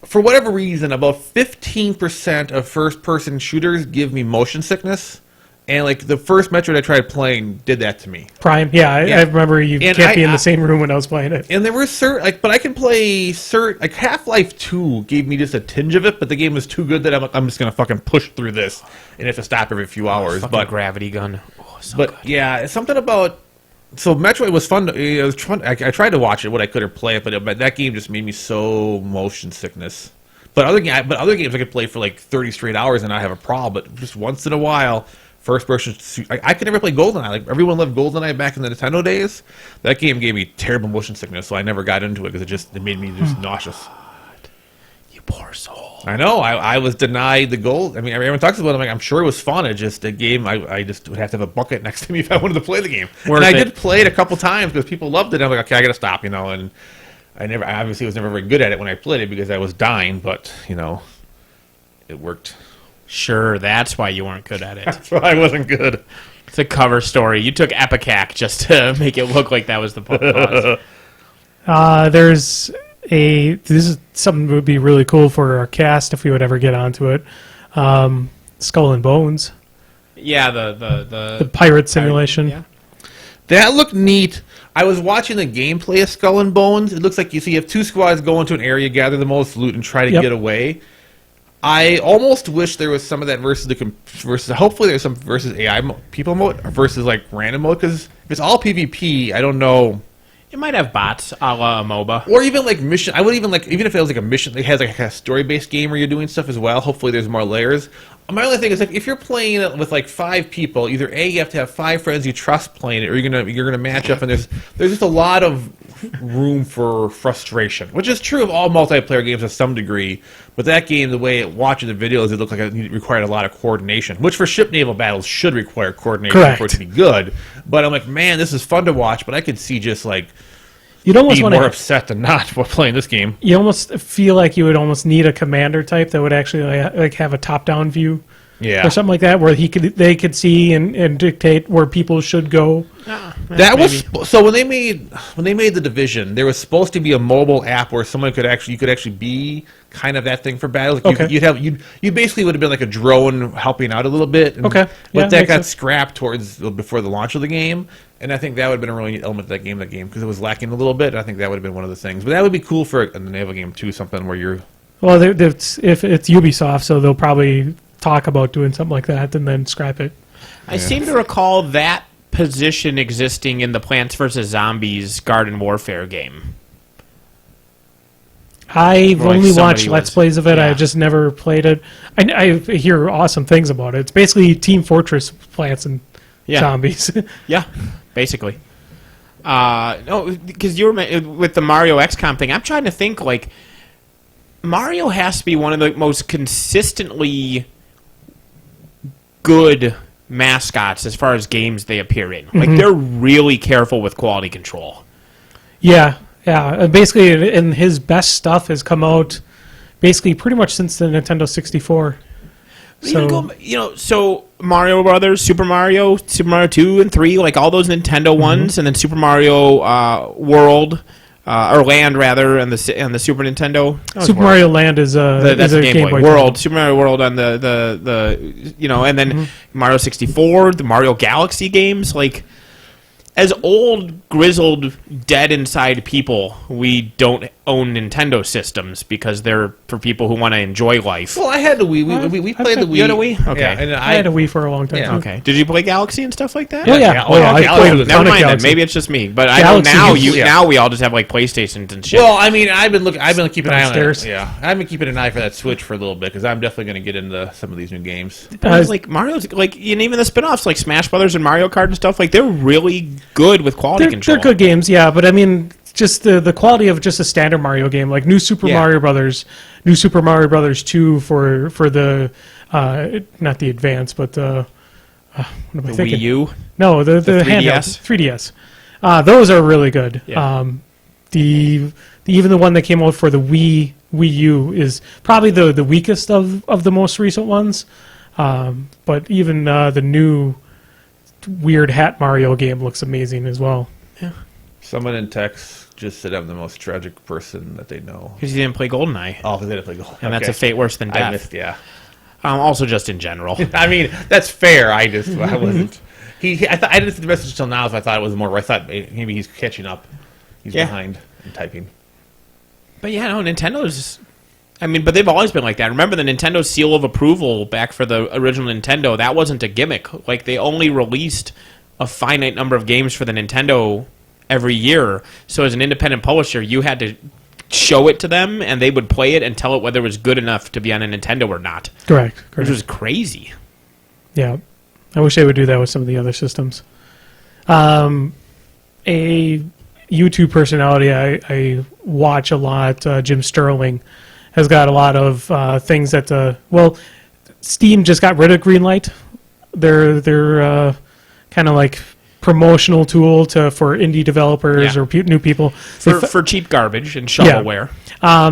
For whatever reason, about 15% of first person shooters give me motion sickness. And like the first Metroid I tried playing did that to me. Prime. Yeah, I remember you And can't be in the same room when I was playing it. And there were but I can play like Half-Life 2 gave me just a tinge of it, but the game was too good that I'm just gonna fucking push through this and have to stop every few hours. Fucking But gravity gun. Oh, so but good. yeah, it's something about. So Metroid was fun. I tried to watch it, what I could or play it, but that game just made me so motion sickness. But other games I could play for like 30 straight hours and not have a problem. But just once in a while. First person, I could never play GoldenEye. Like everyone loved GoldenEye back in the Nintendo days. That game gave me terrible motion sickness, so I never got into it because it made me just nauseous. You poor soul. I know. I was denied the gold. I mean, everyone talks about it. I'm sure it was fun. It's just a game. I just would have to have a bucket next to me if I wanted to play the game. And I did play it a couple times because people loved it. I'm like, okay, I got to stop, And I obviously was never very good at it when I played it because I was dying. But it worked. Sure, that's why you weren't good at it. That's why I wasn't good. It's a cover story. You took Epicac just to make it look like that was the cause. This is something that would be really cool for our cast if we would ever get onto it. Skull and Bones, Yeah, the pirate simulation. Yeah. That looked neat. I was watching the gameplay of Skull and Bones. It looks like you have two squads go into an area, gather the most loot, and try to get away. I almost wish there was some of that versus. Hopefully, there's some versus AI people mode versus like random mode because if it's all PvP, I don't know. It might have bots a la MOBA. Or even like mission. I would even if it was like a mission, it has like a story-based game where you're doing stuff as well. Hopefully, there's more layers. My only thing is like if you're playing it with like 5 people, either A, you have to have 5 friends you trust playing it, or you're gonna match up, and there's just a lot of room for frustration, which is true of all multiplayer games to some degree. But that game, the way watching the videos, it looked like it required a lot of coordination, which for ship naval battles should require coordination for it to be good. But I'm like, man, this is fun to watch, but I could see just like You'd almost be want more to. upset than not while playing this game. You almost feel like you would almost need a commander type that would actually like have a top-down view, Yeah, or something like that, where they could see and dictate where people should go. that was so when they made the Division, there was supposed to be a mobile app where you could actually be kind of that thing for battles. Like Okay. you basically would have been like a drone helping out a little bit. And, Okay. Yeah, but that makes got sense. scrapped before the launch of the game, and I think that would have been a really neat element of that game because it was lacking a little bit. I think that would have been one of the things. But that would be cool for a naval game too, something where you're. Well, if it's Ubisoft, so they'll probably talk about doing something like that and then scrap it. I seem to recall that position existing in the Plants vs. Zombies Garden Warfare game. I've Or like only somebody watched Let's was- Plays of it. yeah. I just never played it. I hear awesome things about it. It's basically Team Fortress Plants and Zombies. Yeah, basically. No, because you were with the Mario XCOM thing. I'm trying to think like Mario has to be one of the most consistently good mascots as far as games they appear in. Like they're really careful with quality control. Yeah. Basically, and his best stuff has come out basically pretty much since the Nintendo 64. So Mario Brothers, Super Mario 2 and 3, like all those Nintendo ones, and then Super Mario World or Land rather, and the Super Nintendo. Super Mario Land is That's is a Game Boy. title. World, Super Mario World on the and then Mario 64, the Mario Galaxy games, like. As old, grizzled, dead inside people, we don't own Nintendo systems because they're for people who want to enjoy life. Well, I had the Wii. We played the Wii. You had a Wii? Okay. Yeah, and I had a Wii for a long time. Yeah. too. Okay. Did you play Galaxy and stuff like that? Oh yeah. Oh, yeah. I Galaxy played was- a ton Never of mind then. Galaxy. Maybe it's just me. But Galaxy I know is- now we all just have like PlayStations and shit. Well, I mean, I've been keeping an eye on Downstairs. it. Yeah, I've been keeping an eye for that Switch for a little bit because I'm definitely going to get into some of these new games. But it's like Mario's like, and even the spin-offs like Smash Brothers and Mario Kart and stuff, like they're really good with quality control. They're good games, yeah. But I mean, just the quality of just a standard Mario game, like New Super Mario Brothers, New Super Mario Brothers 2 for the not the Advance, but what am I The thinking? Wii U. No, the 3DS? handheld 3DS. Those are really good. Yeah. Even the one that came out for the Wii U is probably the weakest of the most recent ones. But even the new weird hat Mario game looks amazing as well. Someone in text just said I'm the most tragic person that they know. Because you didn't play GoldenEye. Oh, because they didn't play Gold. And that's a fate worse than I death. missed, yeah. Also just in general. I mean, that's fair. I wasn't. I didn't see the message until now, so I thought it was more. I thought maybe he's catching up. He's behind in typing. But yeah, no, Nintendo's... I mean, but they've always been like that. Remember the Nintendo seal of approval back for the original Nintendo? That wasn't a gimmick. Like, they only released a finite number of games for the Nintendo every year. So as an independent publisher, you had to show it to them, and they would play it and tell it whether it was good enough to be on a Nintendo or not. Correct. Which was crazy. Yeah. I wish they would do that with some of the other systems. A YouTube personality I watch a lot, Jim Sterling, has got a lot of things that... Steam just got rid of Greenlight. They're kind of like promotional tool for indie developers or new people. For cheap garbage and shovelware.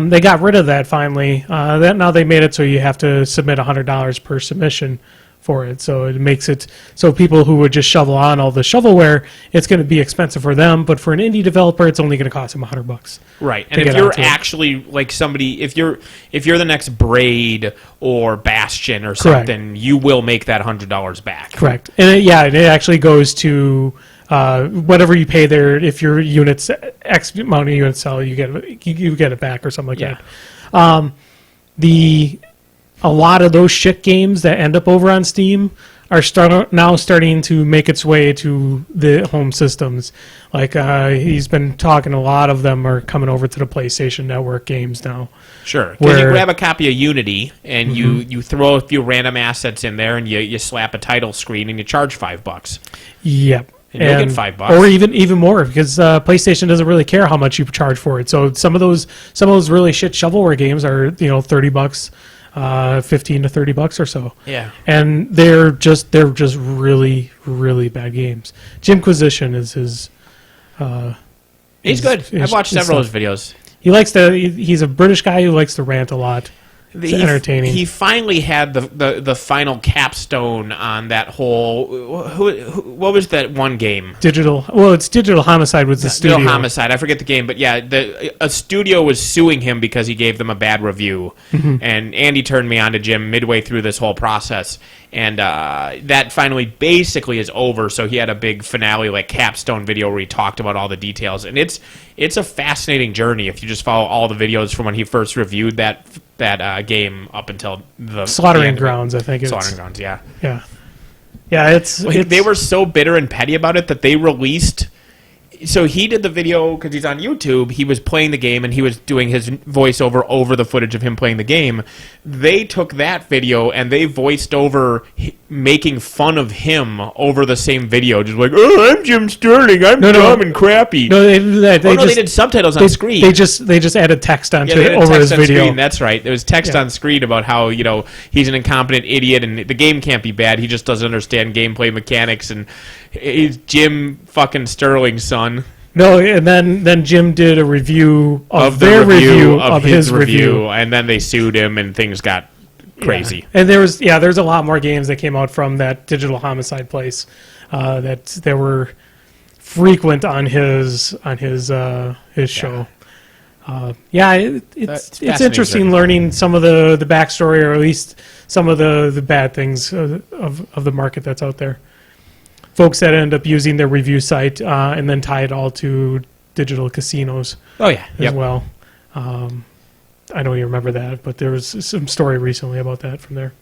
They got rid of that finally. Now they made it so you have to submit $100 per submission for it. So it makes it so people who would just shovel on all the shovelware, it's going to be expensive for them. But for an indie developer, it's only going to cost them $100. Right, and if you're actually like somebody, if you're the next Braid or Bastion or something, you will make that $100 back. Correct, and it actually goes to whatever you pay there. If your units X amount of units sell, you get it back or something like that. A lot of those shit games that end up over on Steam are now starting to make its way to the home systems. Like he's been talking, a lot of them are coming over to the PlayStation Network games now. Sure, because you grab a copy of Unity and you throw a few random assets in there and you slap a title screen and you charge $5. Yep. And you'll get $5, or even more, because PlayStation doesn't really care how much you charge for it. So some of those really shit shovelware games are $30. 15 to $30 or so. Yeah, and they're just really, really bad games. Jimquisition is his. he's good. I've watched several of his videos. He's a British guy who likes to rant a lot. It's entertaining. He finally had the final capstone on that whole. What was that one game? It's Digital Homicide was the studio. Digital Homicide. I forget the game, but yeah, a studio was suing him because he gave them a bad review, and Andy turned me on to Jim midway through this whole process, and that finally basically is over. So he had a big finale, like capstone video, where he talked about all the details, and it's a fascinating journey if you just follow all the videos from when he first reviewed that game up until the Slaughtering Grounds, I think. Slaughtering Grounds, yeah. Yeah. Yeah, they were so bitter and petty about it that they released... So he did the video because he's on YouTube. He was playing the game and he was doing his voiceover over the footage of him playing the game. They took that video and they voiced over making fun of him over the same video. Just like, oh, I'm Jim Sterling. I'm dumb and crappy. No, they didn't do that. They did subtitles on screen. They just added text onto it over text his on video. Screen. That's right. There was text on screen about how he's an incompetent idiot and the game can't be bad. He just doesn't understand gameplay mechanics and he's Jim fucking Sterling's son. No, and then Jim did a review of their review of his review, and then they sued him, and things got crazy. Yeah. And there's a lot more games that came out from that Digital Homicide place that were frequent on his show. It's interesting learning some of the backstory, or at least some of the bad things of the market that's out there. Folks that end up using their review site and then tie it all to digital casinos. Oh yeah, as well. I know you remember that, but there was some story recently about that from there.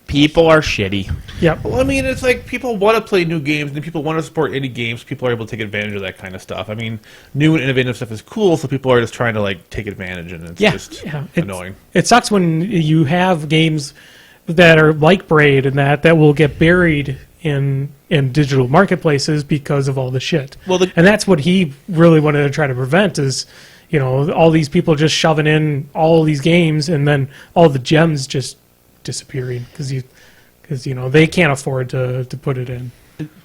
People are shitty. Yep. Well, I mean, it's like people want to play new games and people want to support indie games. People are able to take advantage of that kind of stuff. I mean, new and innovative stuff is cool, so people are just trying to like take advantage, and it's just annoying. It sucks when you have games that are like Braid and that will get buried in digital marketplaces because of all the shit. Well, and that's what he really wanted to try to prevent is, all these people just shoving in all these games and then all the gems just disappearing because they can't afford to put it in.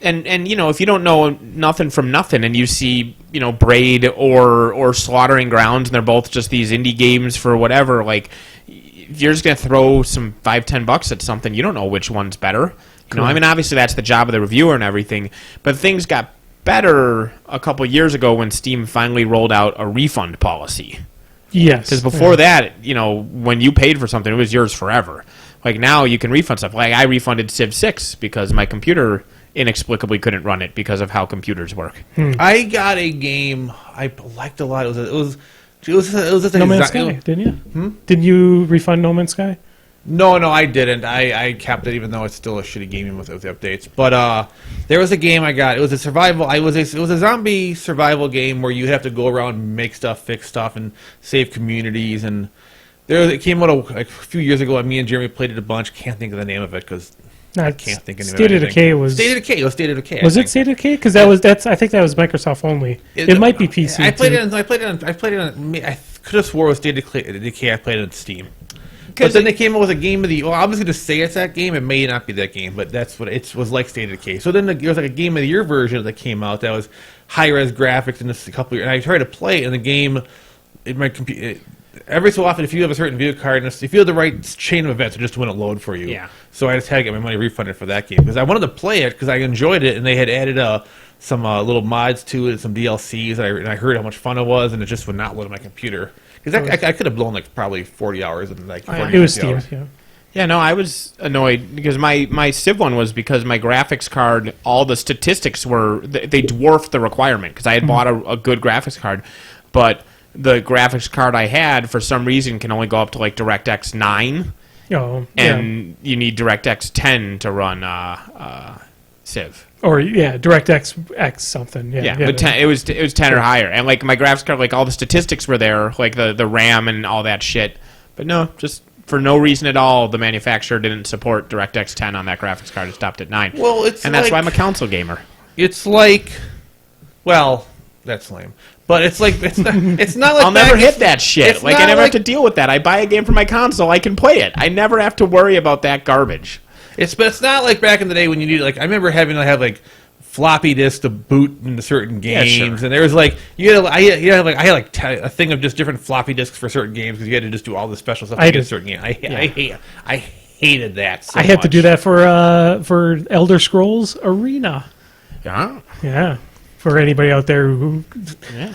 And if you don't know nothing from nothing and you see Braid or Slaughtering Grounds and they're both just these indie games for whatever, like you're just gonna throw some $5-10 at something, you don't know which one's better. I mean, obviously that's the job of the reviewer and everything, but things got better a couple years ago when Steam finally rolled out a refund policy. Yes, because before that, when you paid for something, it was yours forever. Like now you can refund stuff. Like I refunded Civ 6 because my computer inexplicably couldn't run it because of how computers work. I got a game I liked a lot. It was just No Man's Sky, didn't you? Didn't you refund No Man's Sky? No, I didn't. I kept it, even though it's still a shitty game with the updates. But there was a game I got. It was a survival. It was a zombie survival game where you have to go around and make stuff, fix stuff, and save communities. And it came out a few years ago. And me and Jeremy played it a bunch. Can't think of the name of it because I can't think of the name. State of Decay was State of Decay. It was State of Decay. Was it State of Decay? Because I think that was Microsoft only. It might be PC. I played it on. I could have swore it was State of Decay. I played it on Steam. But then they came up with a game of the... Well, I was going to say it's that game. It may not be that game, but that's what it was like. State of Decay. So then there was like a game of the year version that came out that was high-res graphics and a couple years. And I tried to play it, and the game... my computer... Every so often, if you have a certain video card, and if you have the right chain of events, it just wouldn't load for you. Yeah. So I just had to get my money refunded for that game because I wanted to play it because I enjoyed it, and they had added some little mods to it, some DLCs, and I heard how much fun it was, and it just would not load on my computer. Because I could have blown like probably 40 hours in like 40 it was Steam, hours. yeah. Yeah, no, I was annoyed because my Civ one was because my graphics card, all the statistics they dwarfed the requirement because I had bought a good graphics card, but the graphics card I had for some reason can only go up to like DirectX 9, and you need DirectX 10 to run Civ. Or DirectX X something. But it was 10 or higher, and like my graphics card, like all the statistics were there, like the RAM and all that shit. But no, just for no reason at all, the manufacturer didn't support DirectX 10 on that graphics card. It stopped at 9. Well, that's why I'm a console gamer. It's like, well, that's lame. But it's like it's not like I'll never hit that shit. Like I never have to deal with that. I buy a game for my console, I can play it. I never have to worry about that garbage. But it's not like back in the day when you need I remember having to have like floppy disks to boot into certain games, and there was like I had a thing of just different floppy disks for certain games because you had to just do all the special stuff to get a certain game. I hated that. So I had to do that for Elder Scrolls Arena. Yeah. For anybody out there who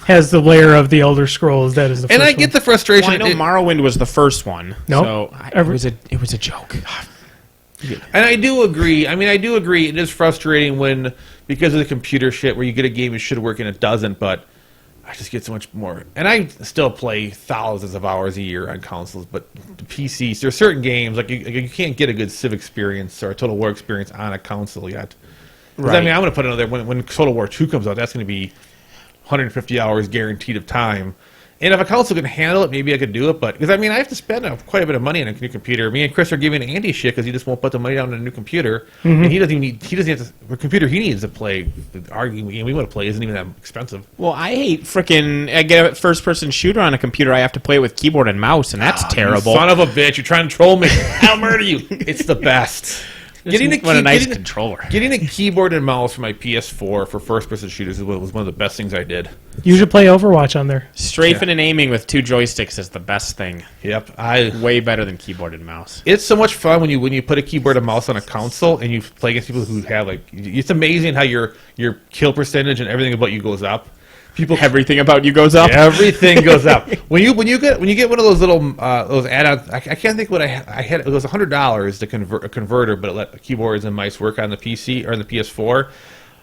has the layer of the Elder Scrolls, that is the first one. And I get the frustration. Well, I know Morrowind was the first one. No, so it was a joke. And I do agree. I mean, I do agree. It is frustrating because of the computer shit where you get a game it should work and it doesn't, but I just get so much more. And I still play thousands of hours a year on consoles, but the PCs, there are certain games, like you can't get a good Civ experience or a Total War experience on a console yet. Right. I mean, I'm going to put another, when Total War 2 comes out, that's going to be 150 hours guaranteed of time. And if a console can handle it, maybe I could do it. But because I mean, I have to spend quite a bit of money on a new computer. Me and Chris are giving Andy shit because he just won't put the money down on a new computer, and he doesn't have the computer he needs to play the arguing game we want to play isn't even that expensive. Well, I hate I get a first-person shooter on a computer. I have to play with keyboard and mouse, and that's terrible. You son of a bitch! You're trying to troll me. I'll murder you. It's the best. Getting a nice controller. Getting a keyboard and mouse for my PS4 for first-person shooters was one of the best things I did. You should play Overwatch on there. Strafing and aiming with 2 joysticks is the best thing. Yep, way better than keyboard and mouse. It's so much fun when you put a keyboard and mouse on a console and you play against people who have it's amazing how your kill percentage and everything about you goes up. Everything about you goes up. Everything goes up. When you get one of those little those add-ons, I can't think what I had. It was $100 to convert a converter, but it let keyboards and mice work on the PC or on the PS4.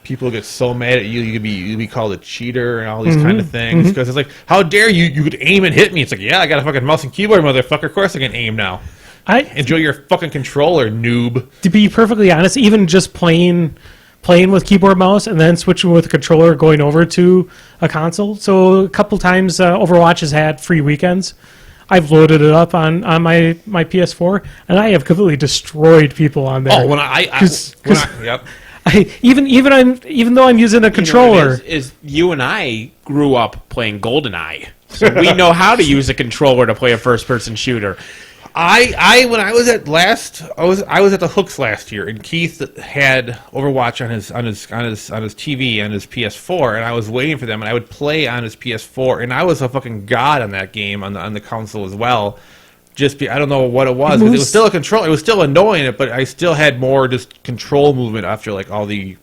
people get so mad at you. You'd be called a cheater and all these kind of things because it's like, how dare you? You could aim and hit me. It's like, yeah, I got a fucking mouse and keyboard, motherfucker. Of course I can aim now. Enjoy your fucking controller, noob. To be perfectly honest, even just playing with keyboard mouse and then switching with a controller, going over to a console. So a couple times Overwatch has had free weekends. I've loaded it up on my PS4, and I have completely destroyed people on there. Oh, yep. Even though I'm using a controller, is you and I grew up playing GoldenEye, so we know how to use a controller to play a first-person shooter. When I was at the Hooks last year, and Keith had Overwatch on his TV on his PS4, and I was waiting for them, and I would play on his PS4, and I was a fucking god on that game on the console as well. I don't know what it was, but it was still a control. It was still annoying, but I still had more just control movement after like all the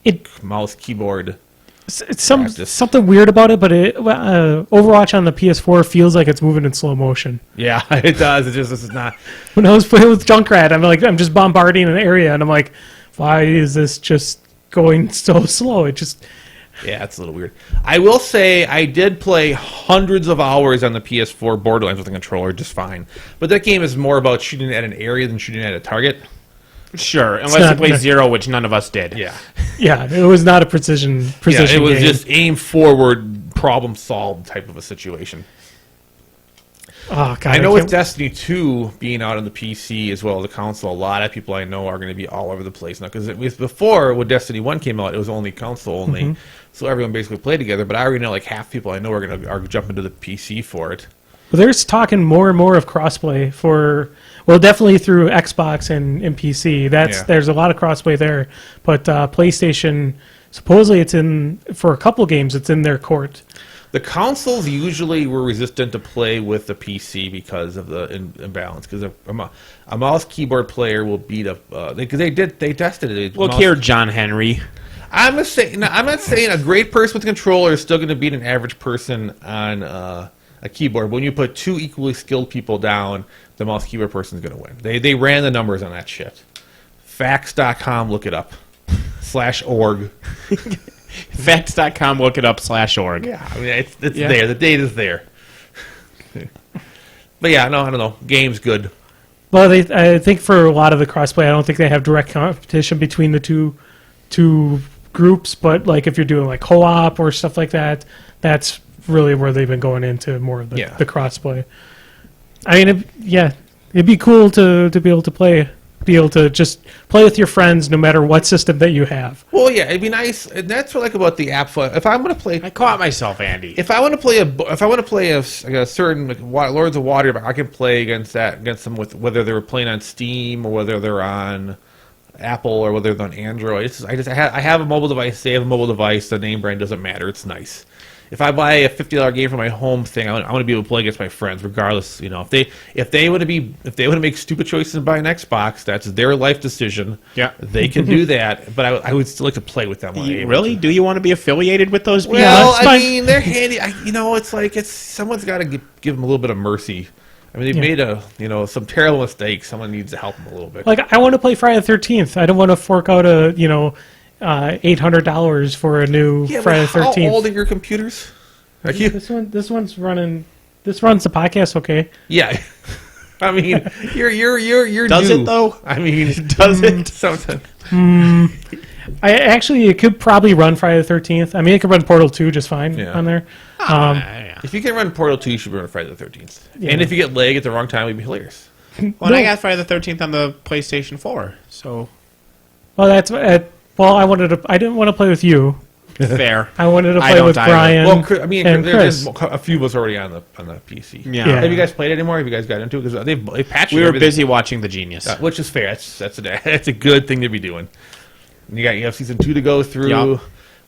mouse keyboard. It's something weird about it, but Overwatch on the PS4 feels like it's moving in slow motion. Yeah, it does. This is not. When I was playing with Junkrat, I'm just bombarding an area, and I'm like, why is this just going so slow? Yeah, it's a little weird. I will say I did play hundreds of hours on the PS4 Borderlands with a controller just fine. But that game is more about shooting at an area than shooting at a target. Sure, unless you play Zero, which none of us did. Yeah. Yeah, it was not a precision it was game. just aim forward, problem solved type of a situation. Oh, God, I know with Destiny 2 being out on the PC as well as the console, a lot of people I know are going to be all over the place now. Because before, when Destiny 1 came out, it was only console only. So everyone basically played together. But I already know like half people I know are jumping to the PC for it. Well, there's talking more and more of crossplay definitely through Xbox and PC. There's a lot of crossplay there, but PlayStation supposedly for a couple games it's in their court. The consoles usually were resistant to play with the PC because of the imbalance. Because a mouse keyboard player will beat up because they tested it. Look here, John Henry. I'm not saying a great person with a controller is still going to beat an average person on a keyboard. But when you put two equally skilled people down, the mouse keyboard person is going to win. They ran the numbers on that shit. Facts.com, look it up. /org. Facts.com, look it up /org. Yeah, I mean, it's there. The data's there. But yeah, no, I don't know. Game's good. Well, I think for a lot of the crossplay, I don't think they have direct competition between the two groups. But like if you're doing like co-op or stuff like that, that's really where they've been going into more of the crossplay. I mean, it'd be cool to be able to just play with your friends no matter what system that you have. Well, yeah, it'd be nice, and that's what I like about the app. If I'm going to play, I caught myself, Andy. If I want to play a certain Lords of Water, I can play against them with whether they're playing on Steam or whether they're on Apple or whether they're on Android. I have a mobile device. They have a mobile device. The name brand doesn't matter. It's nice. If I buy a $50 game for my home thing, I want to be able to play against my friends, regardless. You know, if they want to make stupid choices and buy an Xbox, that's their life decision. Yeah, they can do that. But I would still like to play with them. Really? Do you want to be affiliated with those people? Well, I mean, they're handy. Someone's got to give them a little bit of mercy. I mean, they've made some terrible mistakes. Someone needs to help them a little bit. Like, I want to play Friday the 13th. I don't want to fork out $800 for a new Friday the 13th. How old are your computers? This one's running. This runs the podcast okay. Yeah, I mean you're does new. It though? I mean, does it? Something. It could probably run Friday the 13th. I mean, it could run Portal 2 just fine on there. If you can run Portal 2, you should run Friday the 13th. Yeah. And if you get lag at the wrong time, it'd be hilarious. Well, I got Friday the 13th on the PlayStation 4, so. Well, that's I didn't want to play with you. Fair. I wanted to play with Brian. Well, I mean, there's a few of us already on the PC. Yeah. Have you guys played it anymore? Have you guys got into it? Because they patched. We were busy watching The Genius, which is fair. That's a good thing to be doing. And you have season 2 to go through. Yep.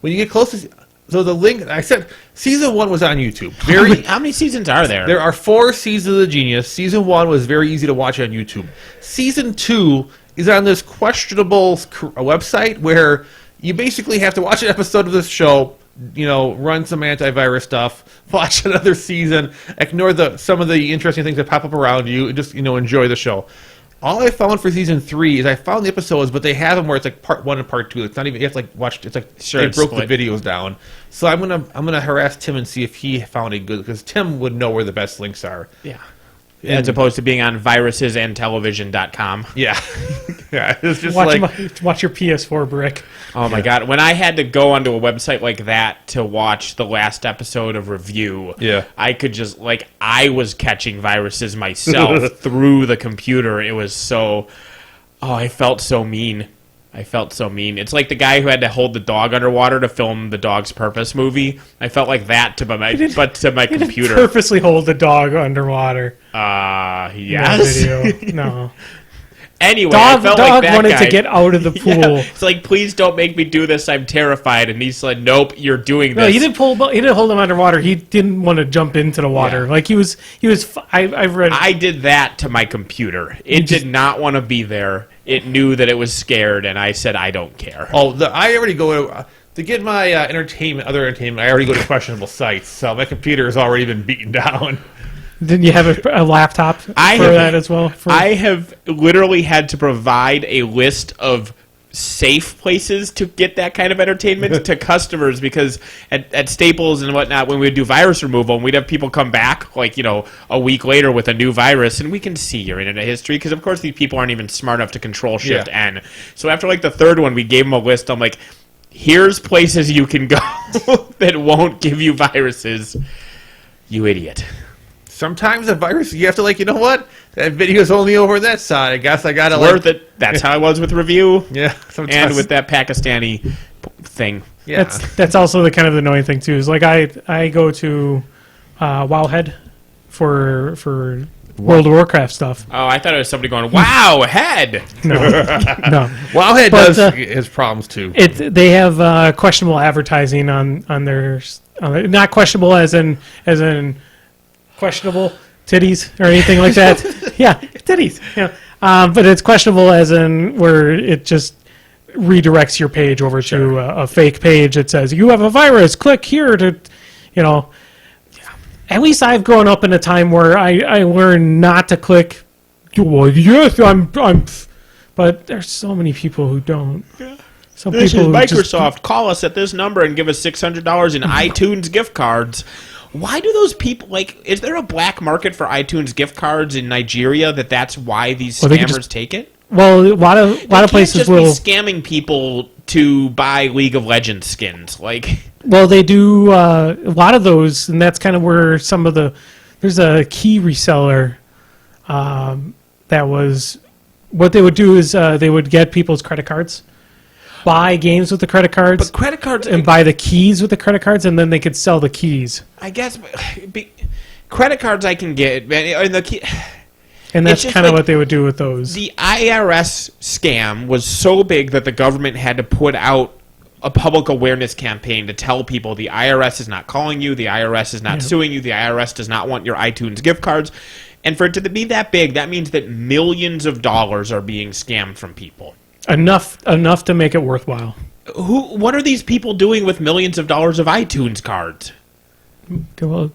When you get close to the link, I said season 1 was on YouTube. How many seasons are there? There are 4 seasons of The Genius. Season 1 was very easy to watch on YouTube. Season 2 is on this questionable website where you basically have to watch an episode of this show, run some antivirus stuff, watch another season, ignore some of the interesting things that pop up around you, and just enjoy the show. All I found for season 3 is I found the episodes, but they have them where it's like part 1 and part 2. It's not even, you have to like watch, it's like Sure, they it's broke split. the videos down. So I'm gonna harass Tim and see if he found a good, because Tim would know where the best links are. Yeah. As opposed to being on virusesandtelevision.com. Yeah. Yeah, it's just Watch your PS4 brick. Oh my god! When I had to go onto a website like that to watch the last episode of Review, Yeah. I could just I was catching viruses myself through the computer. It was so. Oh, I felt so mean. It's like the guy who had to hold the dog underwater to film the Dog's Purpose movie. I felt like that to my computer. Purposely hold the dog underwater. Yes. Video. No. Anyway, I felt dog like that wanted guy. to get out of the pool. Yeah. It's like, please don't make me do this. I'm terrified. And he said, nope, you're doing this. No, he didn't hold him underwater. He didn't want to jump into the water. Yeah. Like he was. I've read. I did that to my computer. It did not want to be there. It knew that it was scared, and I said, I don't care. Oh, I already go to get my other entertainment. I already go to questionable sites, so my computer has already been beaten down. Didn't you have a laptop for that as well? I have literally had to provide a list of safe places to get that kind of entertainment to customers, because at Staples and whatnot, when we would do virus removal, and we'd have people come back a week later with a new virus, and we can see your internet history, because of course these people aren't even smart enough to control Shift N. So after the third one, we gave them a list. I'm like, here's places you can go that won't give you viruses, you idiot. Sometimes a virus, you have to you know what? That video's only over that side. I guess I gotta Worth it. That's how I was with Review. Yeah, sometimes. And with that Pakistani thing. Yeah. That's also the kind of annoying thing too. Is I go to Wowhead for World of Warcraft stuff. Oh, I thought it was somebody going, wow, head. No. Wowhead But, does his problems too. They have questionable advertising on their not questionable as in questionable titties or anything like that. Yeah, titties. Yeah, but it's questionable as in where it just redirects your page over to a fake page that says you have a virus. Click here to, At least I've grown up in a time where I learned not to click. Well, yes, I'm. But there's so many people who don't. Some This is people who Microsoft. Call us at this number and give us $600 in iTunes gift cards. Why do those people, is there a black market for iTunes gift cards in Nigeria that's why these scammers take it? Well, a lot of places just will be scamming people to buy League of Legends skins. Well, they do a lot of those, and that's kind of where some of there's a key reseller that was, what they would do is they would get people's credit cards, buy games with the credit cards, But credit cards and buy the keys with the credit cards, and then they could sell the keys. I guess credit cards I can get, and the key. And that's just kind of what they would do with those. The IRS scam was so big that the government had to put out a public awareness campaign to tell people the IRS is not calling you, the IRS is not suing you, the IRS does not want your iTunes gift cards. And for it to be that big, that means that millions of dollars are being scammed from people. Enough to make it worthwhile. What are these people doing with millions of dollars of iTunes cards? Well,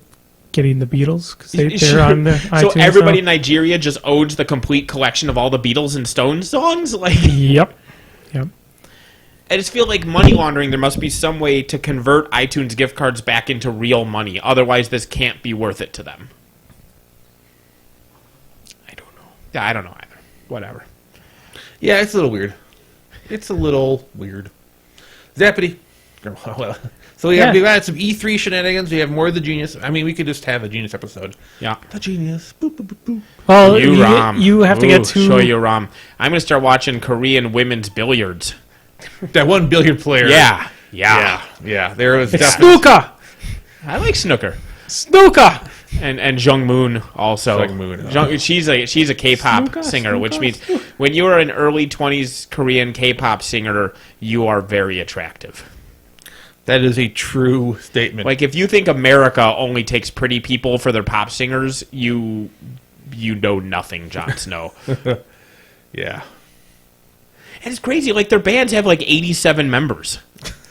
getting the Beatles because they're on the iTunes. So everybody now. in Nigeria just owns the complete collection of all the Beatles and Stones songs? Yep. I just feel like money laundering, there must be some way to convert iTunes gift cards back into real money. Otherwise, this can't be worth it to them. I don't know. Yeah, I don't know either. Whatever. Yeah, it's a little weird. Zappity. So we've had some E3 shenanigans. We have more of the Genius. I mean, we could just have a Genius episode. Yeah. The Genius. Boop, boop, boop, boop. Well, You you have to get to show you Rom. I'm going to start watching Korean women's billiards. That 1 billion player. Yeah. There was definitely snooker. I like snooker. Snooker. And Jung Moon also. Jung Moon. She's a K-pop Snooker, singer, which snooker, means when you are an early 20s Korean K-pop singer, you are very attractive. That is a true statement. If you think America only takes pretty people for their pop singers, you know nothing, Jon Snow. Yeah. And it's crazy. Their bands have 87 members.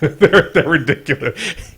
They're ridiculous.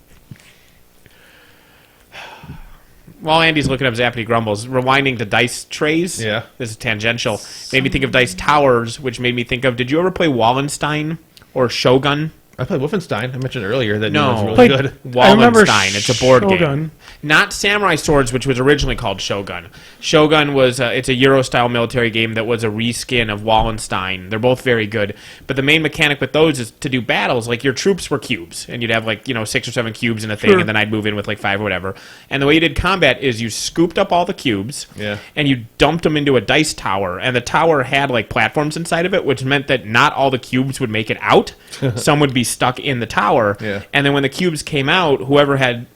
While Andy's looking up Zappity Grumbles, rewinding to dice trays. Yeah. This is tangential. Made me think of dice towers, which made me think of. Did you ever play Wallenstein or Shogun? I played Wolfenstein. I mentioned earlier that No. it was really Played- good. I remember Wallenstein. It's a board game. Shogun. Not Samurai Swords, which was originally called Shogun. Shogun was it's a Euro-style military game that was a reskin of Wallenstein. They're both very good, but the main mechanic with those is to do battles. Like your troops were cubes, and you'd have 6 or 7 cubes in a thing, Sure. and then I'd move in with 5 or whatever. And the way you did combat is you scooped up all the cubes, Yeah. and you dumped them into a dice tower, and the tower had platforms inside of it, which meant that not all the cubes would make it out. Some would be stuck in the tower, Yeah. and then when the cubes came out, whoever had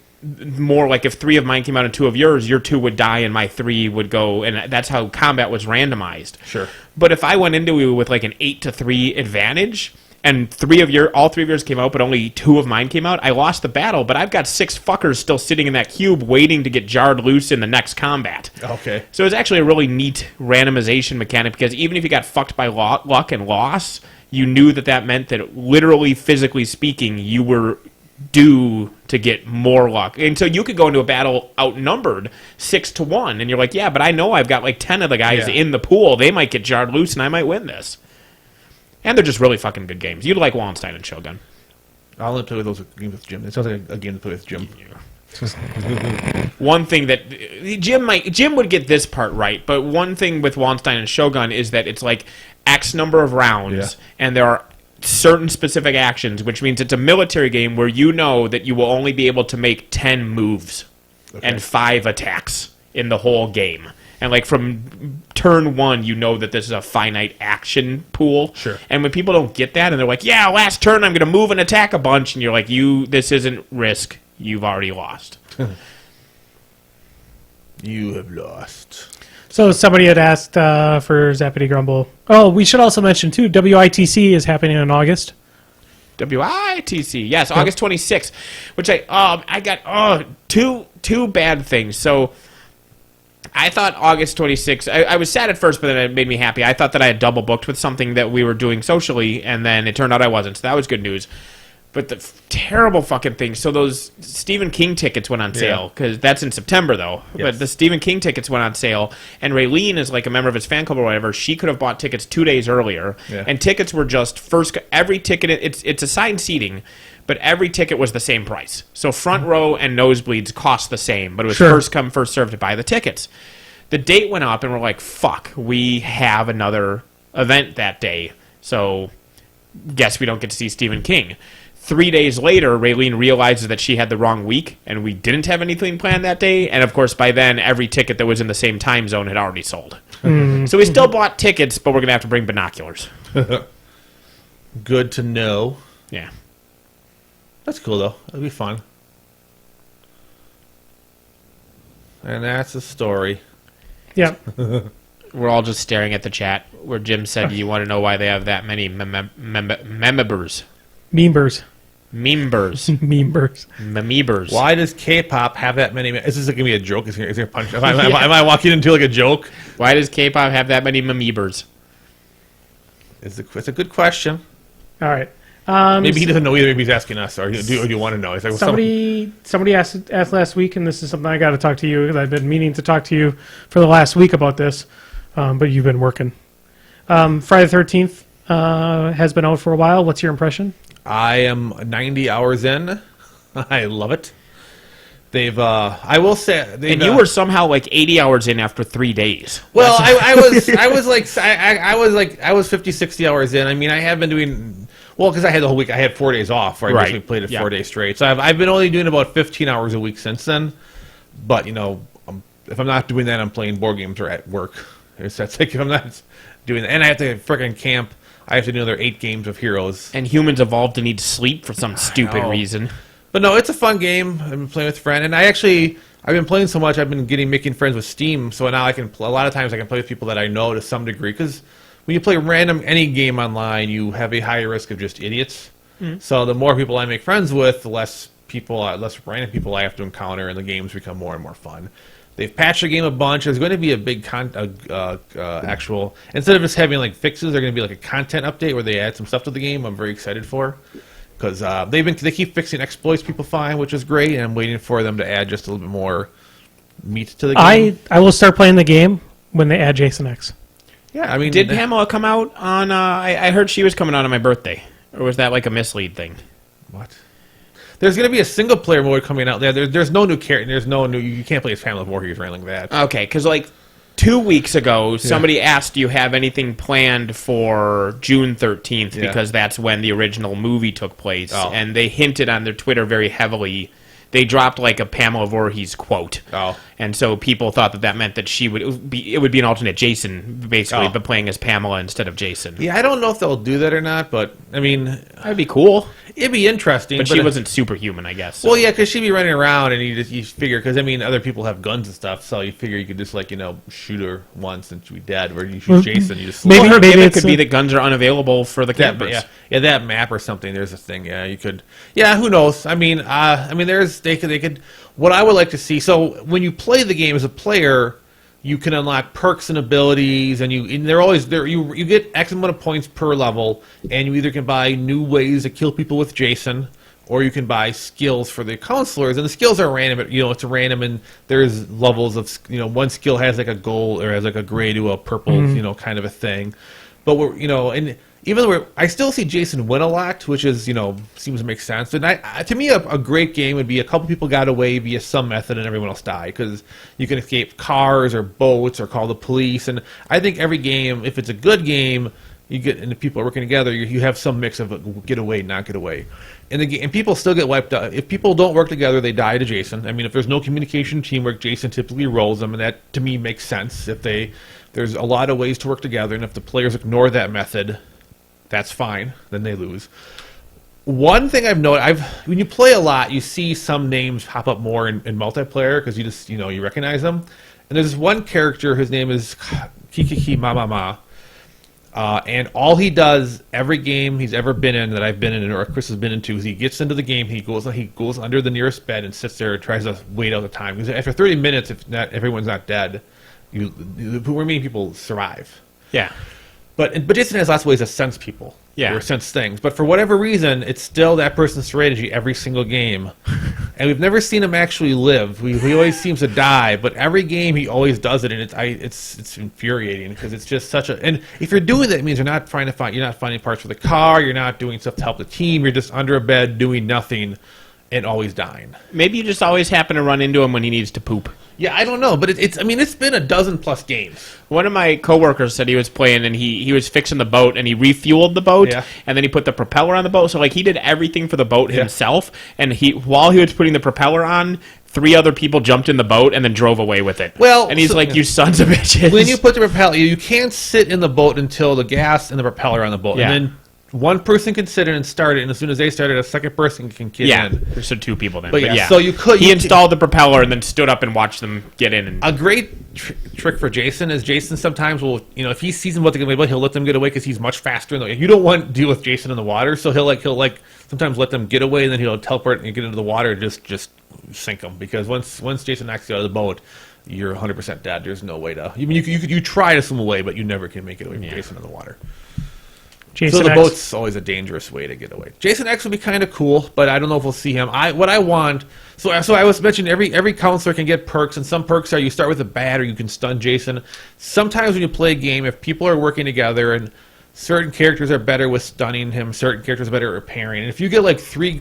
more, if 3 of mine came out and 2 of yours, your 2 would die and my 3 would go, and that's how combat was randomized. Sure. But if I went into it with an 8-3 advantage, and all 3 of yours came out, but only 2 of mine came out, I lost the battle, but I've got 6 fuckers still sitting in that cube waiting to get jarred loose in the next combat. Okay. So it's actually a really neat randomization mechanic, because even if you got fucked by luck and loss, you knew that meant that literally, physically speaking, you were due to get more luck. And so you could go into a battle outnumbered 6-1, and you're like, yeah, but I know I've got 10 of the guys Yeah. in the pool. They might get jarred loose, and I might win this. And they're just really fucking good games. You'd like Wallenstein and Shogun. I'll only play those games with Jim. It sounds like a game to play with Jim. One thing that Jim would get this part right, but one thing with Wallenstein and Shogun is that it's X number of rounds, and there are certain specific actions, which means it's a military game where you know that you will only be able to make 10 moves and 5 attacks in the whole game. And from turn 1, you know that this is a finite action pool. Sure. And when people don't get that, and they're like, yeah, last turn I'm going to move and attack a bunch, and you're like, this isn't Risk. You've already lost. You have lost. So somebody had asked for Zappity Grumble. Oh, we should also mention, too, WITC is happening in August. WITC, yes, August 26th, which I got two bad things. So I thought August 26th, I was sad at first, but then it made me happy. I thought that I had double booked with something that we were doing socially, and then it turned out I wasn't, so that was good news. But the terrible fucking thing. So those Stephen King tickets went on sale, because that's in September, though. Yes. But the Stephen King tickets went on sale, and Raylene is a member of his fan club or whatever. She could have bought tickets 2 days earlier, and tickets were just every ticket. It's assigned seating, but every ticket was the same price. So front row and nosebleeds cost the same, but it was first come, first served to buy the tickets. The date went up, and we're like, fuck, we have another event that day, so guess we don't get to see Stephen King. 3 days later, Raylene realizes that she had the wrong week, and we didn't have anything planned that day. And, of course, by then, every ticket that was in the same time zone had already sold. So we still bought tickets, but we're going to have to bring binoculars. Good to know. Yeah. That's cool, though. It'll be fun. And that's the story. Yeah. We're all just staring at the chat where Jim said, you want to know why they have that many members. Memebers. Members. Memebers. Memebers. Why does K-pop have that many? Is this going to be a joke? Is there a punch? Am I walking into a joke? Why does K-pop have that many members? It's a good question. All right. Maybe he doesn't know either. Maybe he's asking us, or do you want to know? It's like, somebody asked last week, and this is something I got to talk to you, because I've been meaning to talk to you for the last week about this, but you've been working. Friday the 13th has been out for a while. What's your impression? I am 90 hours in. I love it. I will say, and you were somehow 80 hours in after 3 days. Well, I was 50, 60 hours in. I mean, I have been doing, because I had the whole week. I had 4 days off, where I basically played it 4 days straight. So I've been only doing about 15 hours a week since then. But, if I'm not doing that, I'm playing board games or at work. That's if I'm not doing that. And I have to frickin' camp. I have to do another 8 games of Heroes. And humans evolved to need sleep for some stupid reason. But no, it's a fun game. I've been playing with a friend, and I've been playing so much. I've been making friends with Steam. So now a lot of times I can play with people that I know to some degree. Because when you play any game online, you have a higher risk of just idiots. So the more people I make friends with, the less random people I have to encounter, and the games become more and more fun. They've patched the game a bunch. There's going to be a big actual, instead of just having fixes, they're going to be a content update where they add some stuff to the game. I'm very excited for, because they keep fixing exploits people find, which is great, and I'm waiting for them to add just a little bit more meat to the game. I will start playing the game when they add Jason X. Yeah, I mean, Did Pamela come out on? I heard she was coming out on my birthday, or was that like a mislead thing? What? There's going to be a single player mode coming out there. There's no new character. There's no new. You can't play as Pamela Voorhees or anything like that. Okay, because like 2 weeks ago, somebody asked, "Do you have anything planned for June 13th?" Yeah. Because that's when the original movie took place, Oh. and they hinted on their Twitter very heavily. They dropped like a Pamela Voorhees quote, and so people thought that meant that it would be an alternate Jason, basically, but playing as Pamela instead of Jason. Yeah, I don't know if they'll do that or not, but I mean, That'd be cool. it'd be interesting. But she wasn't superhuman, I guess. Well, yeah, because she'd be running around, and you figure, because I mean, other people have guns and stuff, so you figure you could just shoot her once and she'd be dead. Where you shoot Jason, you just maybe Maybe it it's could be that guns are unavailable for the campers. that map or something. There's a thing. Yeah, you could. Yeah, who knows? I mean, they could. What I would like to see. So when you play the game as a player, you can unlock perks and abilities, and they're always there. You get X amount of points per level, and you either can buy new ways to kill people with Jason, or you can buy skills for the counselors, and the skills are random. It's random, and there's levels of one skill has like a gold or has like a gray to a purple, kind of a thing. But and even though I still see Jason win a lot, which is seems to make sense. And to me, a great game would be a couple people got away via some method and everyone else died, because you can escape cars or boats or call the police. And I think every game, if it's a good game, and the people are working together, you have some mix of get away, not get away. And people still get wiped out. If people don't work together, they die to Jason. I mean, if there's no communication, teamwork, Jason typically rolls them, and that to me makes sense. There's a lot of ways to work together, and if the players ignore that method, that's fine. Then they lose. One thing I've noticed, when you play a lot, you see some names pop up more in multiplayer because you just you recognize them. And there's this one character, his name is Kikiki Mamama. And all he does every game he's ever been in that I've been in or Chris has been into is he gets into the game, he goes under the nearest bed and sits there and tries to wait out the time. Because after 30 minutes, if not everyone's not dead, many people survive. Yeah. But Jason has lots of ways to sense people. Yeah. Or sense things. But for whatever reason, it's still that person's strategy every single game. And we've never seen him actually live. He always seems to die, but every game he always does it, and it's infuriating because it's just such a. And if you're doing that, it means you're not finding parts for the car, you're not doing stuff to help the team, you're just under a bed doing nothing and always dying. Maybe you just always happen to run into him when he needs to poop. Yeah, I don't know, but it's been a dozen plus games. One of my coworkers said he was playing and he was fixing the boat and he refueled the boat and then he put the propeller on the boat. So like he did everything for the boat himself, and while he was putting the propeller on, 3 other people jumped in the boat and then drove away with it. Well, and he's like, "You sons of bitches!" When you put the propeller, you can't sit in the boat until the gas and the propeller are on the boat, and then one person can sit in and start it, and as soon as they start it, a second person can get in. So 2 people then. But yeah, so he installed the propeller and then stood up and watched them get in. And a great trick for Jason is Jason sometimes will, if he sees them what they're going to be, he'll let them get away because he's much faster. You don't want to deal with Jason in the water, so he'll sometimes let them get away, and then he'll teleport and get into the water and just sink them, because once Jason knocks you out of the boat, you're 100% dead. There's no way to. You try to swim away, but you never can make it away from Jason in the water. Jason so the X. boat's always a dangerous way to get away. Jason X would be kind of cool, but I don't know if we'll see him. What I want. So I was mentioning every counselor can get perks, and some perks are you start with a bat or you can stun Jason. Sometimes when you play a game, if people are working together and certain characters are better with stunning him, certain characters are better at repairing. And if you get like 3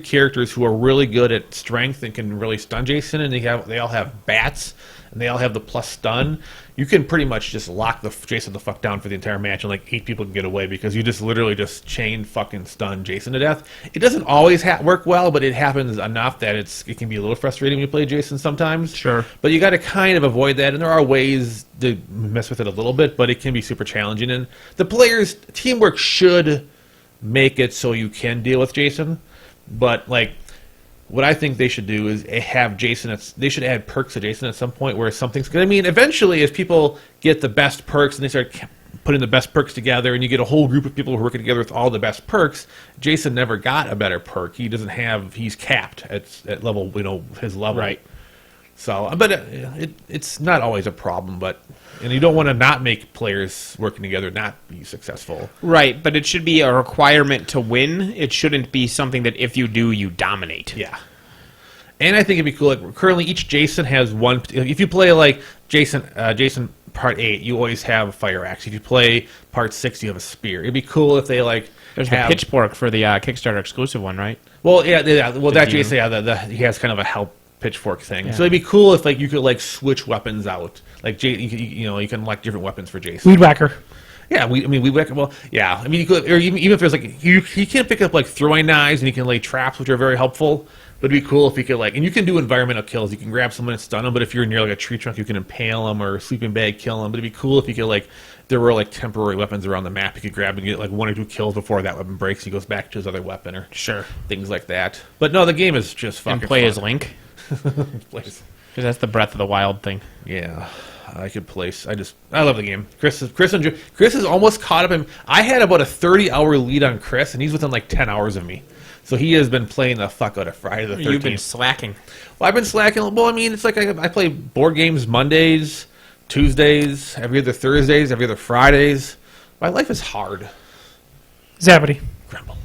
characters who are really good at strength and can really stun Jason, and they all have bats and they all have the plus stun, you can pretty much just lock Jason the fuck down for the entire match, and like 8 people can get away because you just literally just chain fucking stun Jason to death. It doesn't always work well, but it happens enough that it can be a little frustrating when you play Jason sometimes. Sure. But you got to kind of avoid that, and there are ways to mess with it a little bit, but it can be super challenging. And the players' teamwork should make it so you can deal with Jason, but like. What I think they should do is have Jason. They should add perks to Jason at some point where something's good. I mean, eventually, as people get the best perks and they start putting the best perks together, and you get a whole group of people who are working together with all the best perks, Jason never got a better perk. He doesn't have. He's capped at level. His level. Right. So, but it's not always a problem. And you don't want to not make players working together not be successful. Right, but it should be a requirement to win. It shouldn't be something that if you do, you dominate. Yeah. And I think it'd be cool. Like, currently, each Jason has one. If you play like Jason Part 8, you always have a fire axe. If you play Part 6, you have a spear. It'd be cool if they like. There's the pitchfork for the Kickstarter exclusive one, right? Well, yeah. Well, that Jason, he has kind of a help pitchfork thing. Yeah. So it'd be cool if like you could like switch weapons out. Like you can elect different weapons for Jason. Weed whacker. Yeah, well, yeah. I mean, you could, or even if there's like he can't pick up like throwing knives and he can lay traps, which are very helpful. But it'd be cool if he could like, and you can do environmental kills. You can grab someone and stun them. But if you're near like a tree trunk, you can impale them or a sleeping bag kill them. But it'd be cool if you could like, there were like temporary weapons around the map. You could grab and get like 1 or 2 kills before that weapon breaks. He goes back to his other weapon or things like that. But no, the game is just fucking And play fun. as Link. Because that's the Breath of the Wild thing. Yeah, I could place. I love the game. Chris is almost caught up in. I had about a 30-hour lead on Chris, and he's within like 10 hours of me. So he has been playing the fuck out of Friday the 13th. You've been slacking. Well, I've been slacking. Well, I mean, it's like I play board games Mondays, Tuesdays, every other Thursdays, every other Fridays. My life is hard. Zappity. Grumble.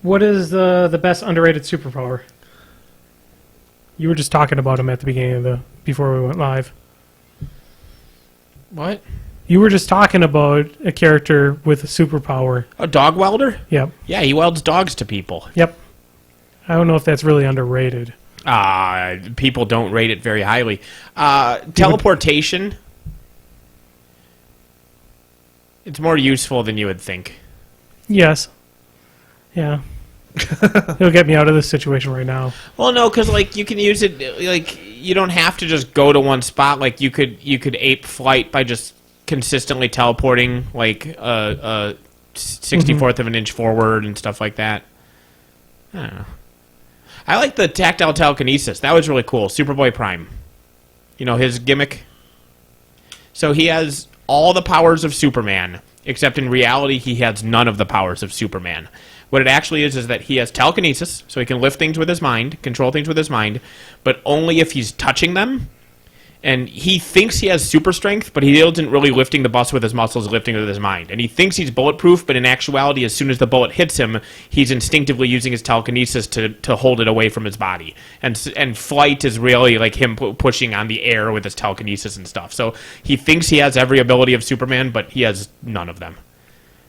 What is the best underrated superpower? You were just talking about him at the beginning of before we went live. What? You were just talking about a character with a superpower. A dog welder? Yep. Yeah, he welds dogs to people. Yep. I don't know if that's really underrated. People don't rate it very highly. Teleportation. It's more useful than you would think. Yes. Yeah. It'll get me out of this situation right now. Well, no, because like you can use it. Like you don't have to just go to one spot. Like you could ape flight by just consistently teleporting like a 64th of an inch forward and stuff like that. I don't know. I like the tactile telekinesis. That was really cool. Superboy Prime. You know his gimmick. So he has all the powers of Superman, except in reality he has none of the powers of Superman. What it actually is that he has telekinesis, so he can lift things with his mind, control things with his mind, but only if he's touching them. And he thinks he has super strength, but he isn't really lifting the bus with his muscles, lifting it with his mind. And he thinks he's bulletproof, but in actuality, as soon as the bullet hits him, he's instinctively using his telekinesis to hold it away from his body. And flight is really like him pushing on the air with his telekinesis and stuff. So he thinks he has every ability of Superman, but he has none of them.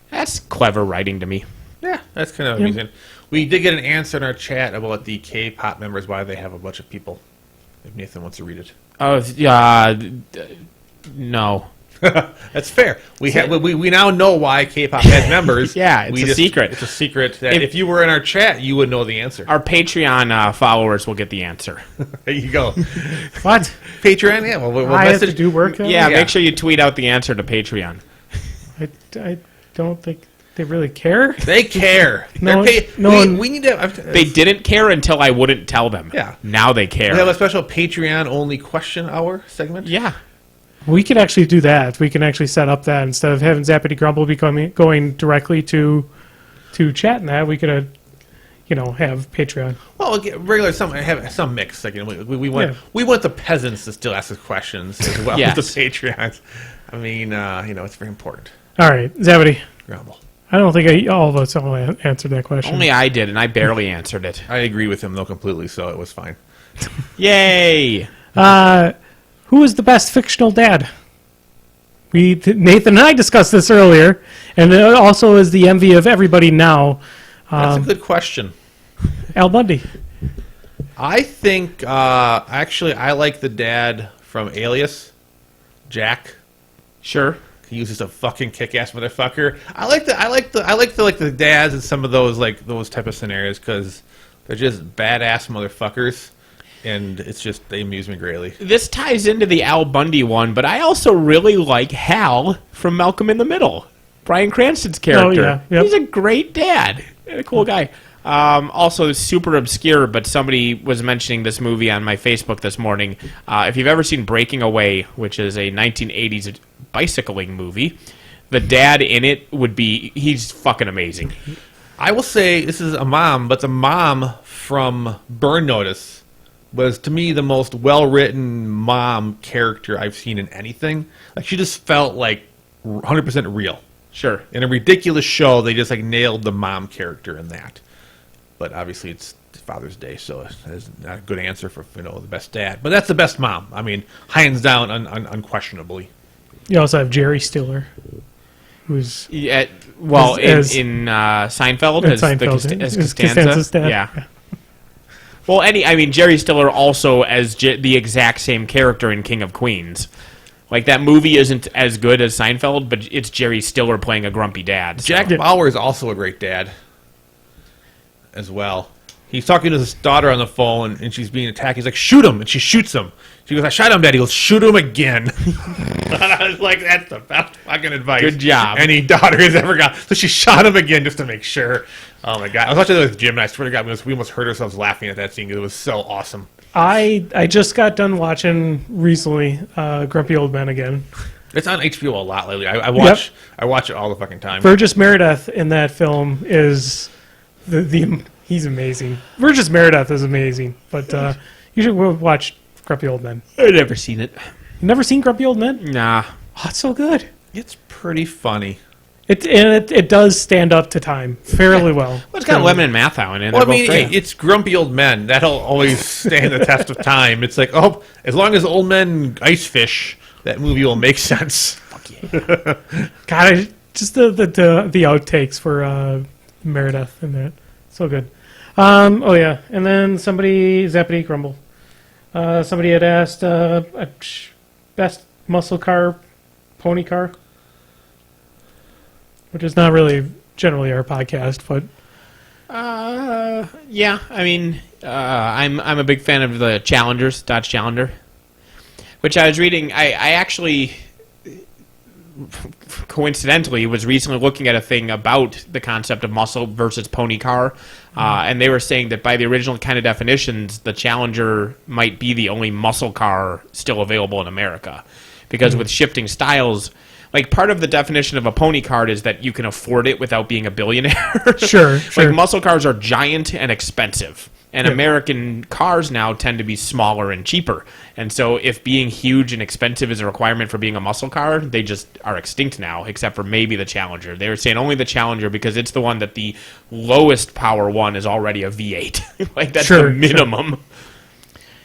That's clever writing to me. Yeah, that's kind of amusing. We did get an answer in our chat about the K-pop members, why they have a bunch of people. If Nathan wants to read it. Oh, no. That's fair. We now know why K-pop has members. Yeah, it's a secret. It's a secret that if you were in our chat, you would know the answer. Our Patreon followers will get the answer. There you go. What? Patreon? Yeah. Well, I have to do work? Yeah, make sure you tweet out the answer to Patreon. I don't think they really care. They care. We need to. They didn't care until I wouldn't tell them. Yeah. Now they care. We have a special Patreon-only question hour segment. Yeah. We could actually do that. We can actually set up that instead of having Zappity Grumble going directly to chat and that. We could, have Patreon. Well, regular have some mix. Like we want the peasants to still ask us questions as well as the Patreons. I mean, it's very important. All right, Zappity Grumble. I don't think all of us all answered that question. Only I did, and I barely answered it. I agree with him, though, completely, so it was fine. Yay! Who is the best fictional dad? Nathan and I discussed this earlier, and it also is the envy of everybody now. That's a good question. Al Bundy. I think, actually, I like the dad from Alias, Jack. Sure. He was just a fucking kick-ass motherfucker. I like the dads in some of those type of scenarios because they're just badass motherfuckers, and it's just they amuse me greatly. This ties into the Al Bundy one, but I also really like Hal from Malcolm in the Middle, Bryan Cranston's character. Oh, yeah. Yep. He's a great dad, a cool guy. Also super obscure, but somebody was mentioning this movie on my Facebook this morning. If you've ever seen Breaking Away, which is a 1980s bicycling movie, the dad in it he's fucking amazing. I will say this is a mom, but the mom from Burn Notice was to me the most well-written mom character I've seen in anything. Like she just felt like 100% real. Sure. In a ridiculous show, they just like nailed the mom character in that. But obviously, it's Father's Day, so it's not a good answer for the best dad. But that's the best mom. I mean, hands down, unquestionably. You also have Jerry Stiller, who's in Seinfeld in as Seinfeld, as as Costanza. Costanza's dad. Yeah. Well, Jerry Stiller also as the exact same character in King of Queens. Like, that movie isn't as good as Seinfeld, but it's Jerry Stiller playing a grumpy dad. So. Jack Bauer is also a great dad as well. He's talking to his daughter on the phone, and she's being attacked. He's like, shoot him, and she shoots him. She goes, I shot him, Dad. He goes, shoot him again. I was like, that's the best fucking advice Good job. any daughter has ever got. So she shot him again just to make sure. Oh, my God. I was watching it with Jim, and I swear to God, we almost hurt ourselves laughing at that scene because it was so awesome. I just got done watching recently Grumpy Old Men again. It's on HBO a lot lately. I watch it all the fucking time. Burgess Meredith in that film is he's amazing. Burgess Meredith is amazing, but you should watch Grumpy Old Men. I've never seen it. You never seen Grumpy Old Men? Nah. Oh, it's so good. It's pretty funny. It does stand up to time fairly well. Well, it's got Lemon and Mathau in it. Well, I They're mean, both great. it's grumpy old men. That'll always stand the test of time. It's like, oh, as long as old men ice fish, that movie will make sense. Fuck yeah. God, just the outtakes for Meredith in that. So good. Oh, yeah. And then Zappity Grumble. Somebody had asked best muscle car, pony car, which is not really generally our podcast, but Yeah, I mean, I'm a big fan of the Challengers, Dodge Challenger, which I was reading. I actually, coincidentally, was recently looking at a thing about the concept of muscle versus pony car, and they were saying that by the original kind of definitions, the Challenger might be the only muscle car still available in America, because with shifting styles. Like, part of the definition of a pony cart is that you can afford it without being a billionaire. Sure. Like, muscle cars are giant and expensive. And American cars now tend to be smaller and cheaper. And so if being huge and expensive is a requirement for being a muscle car, they just are extinct now, except for maybe the Challenger. They were saying only the Challenger because it's the one that the lowest power one is already a V8. Like, that's the minimum. Sure.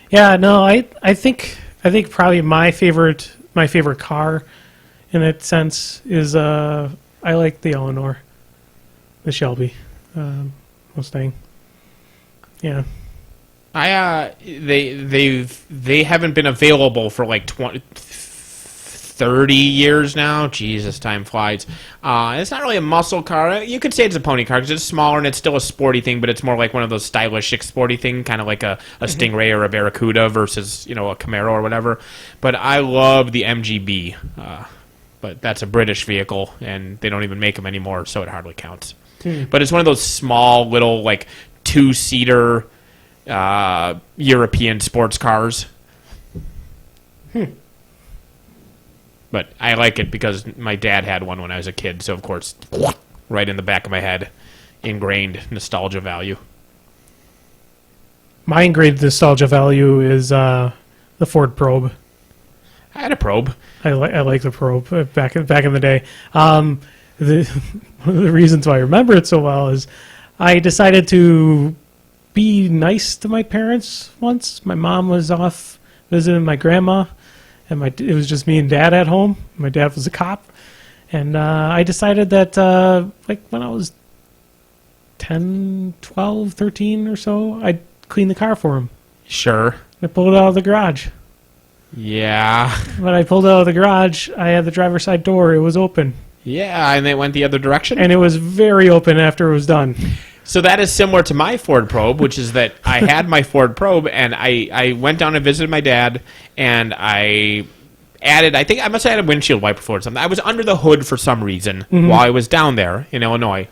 Yeah, no, I think probably my favorite car in that sense is I like the Eleanor, the Shelby Mustang. Yeah, they haven't been available for like 30 years now. Jesus, time flies. It's not really a muscle car. You could say it's a pony car because it's smaller and it's still a sporty thing, but it's more like one of those stylish, sporty thing, kind of like a Stingray or a Barracuda versus a Camaro or whatever. But I love the MGB. But that's a British vehicle, and they don't even make them anymore, so it hardly counts. But it's one of those small, little, like, two-seater European sports cars. But I like it because my dad had one when I was a kid, so, of course, right in the back of my head, ingrained nostalgia value. My ingrained nostalgia value is the Ford Probe. I had a Probe. I like the Probe back in the day. One of the reasons why I remember it so well is I decided to be nice to my parents once. My mom was off visiting my grandma, and it was just me and Dad at home. My dad was a cop, and I decided that like when I was 10, 12, 13 or so, I'd clean the car for him. Sure. I pulled it out of the garage. Yeah. When I pulled it out of the garage, I had the driver's side door. It was open. Yeah, and it went the other direction? And it was very open after it was done. So that is similar to my Ford Probe, which is that I had my Ford Probe, and I went down and visited my dad, and I think I must have added windshield wiper fluid or something. I was under the hood for some reason while I was down there in Illinois.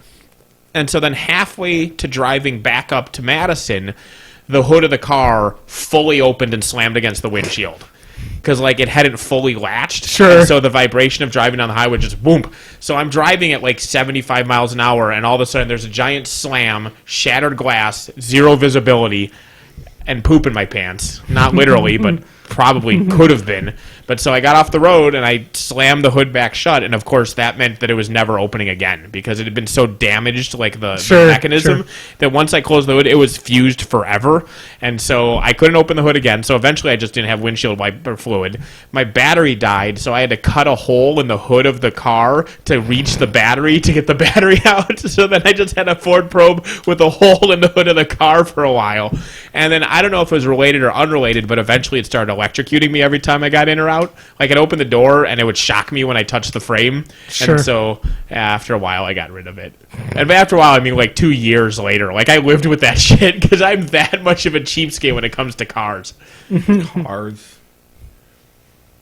And so then halfway to driving back up to Madison, the hood of the car fully opened and slammed against the windshield. Because, like, it hadn't fully latched. Sure. And so the vibration of driving down the highway just boom. So I'm driving at, like, 75 miles an hour, and all of a sudden there's a giant slam, shattered glass, zero visibility, and poop in my pants. Not literally, but probably could have been. But so I got off the road and I slammed the hood back shut, and of course that meant that it was never opening again because it had been so damaged, like the mechanism, that once I closed the hood, it was fused forever, and so I couldn't open the hood again. So eventually I just didn't have windshield wiper fluid. My battery died, so I had to cut a hole in the hood of the car to reach the battery to get the battery out. So then I just had a Ford Probe with a hole in the hood of the car for a while. And then I don't know if it was related or unrelated, but eventually it started electrocuting me every time I got in or out. Like, I'd open the door and it would shock me when I touched the frame. And so after a while I got rid of it. And after a while, I mean like 2 years later. Like, I lived with that shit because I'm that much of a cheapskate when it comes to cars.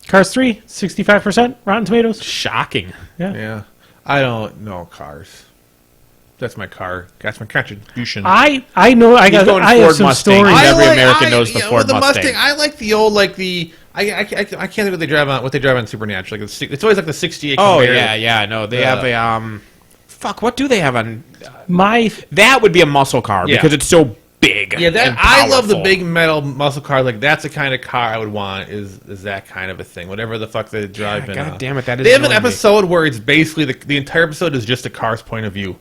Cars 3, 65% Rotten Tomatoes. Shocking. Yeah. I don't know cars. That's my car. That's my contribution. I know. I have some Mustang. stories. Every American knows the Ford Mustang. I like the old, like the. I can't think what they drive on. What they drive on Supernatural. Like it's always like the '68. Oh yeah. No, they have a Fuck. What do they have on? That would be a muscle car because it's so big. Yeah, that I love the big metal muscle car. Like, that's the kind of car I would want. Is that kind of a thing? Whatever the fuck they drive in. God damn it! That is. They have an episode where it's basically the entire episode is just the car's point of view.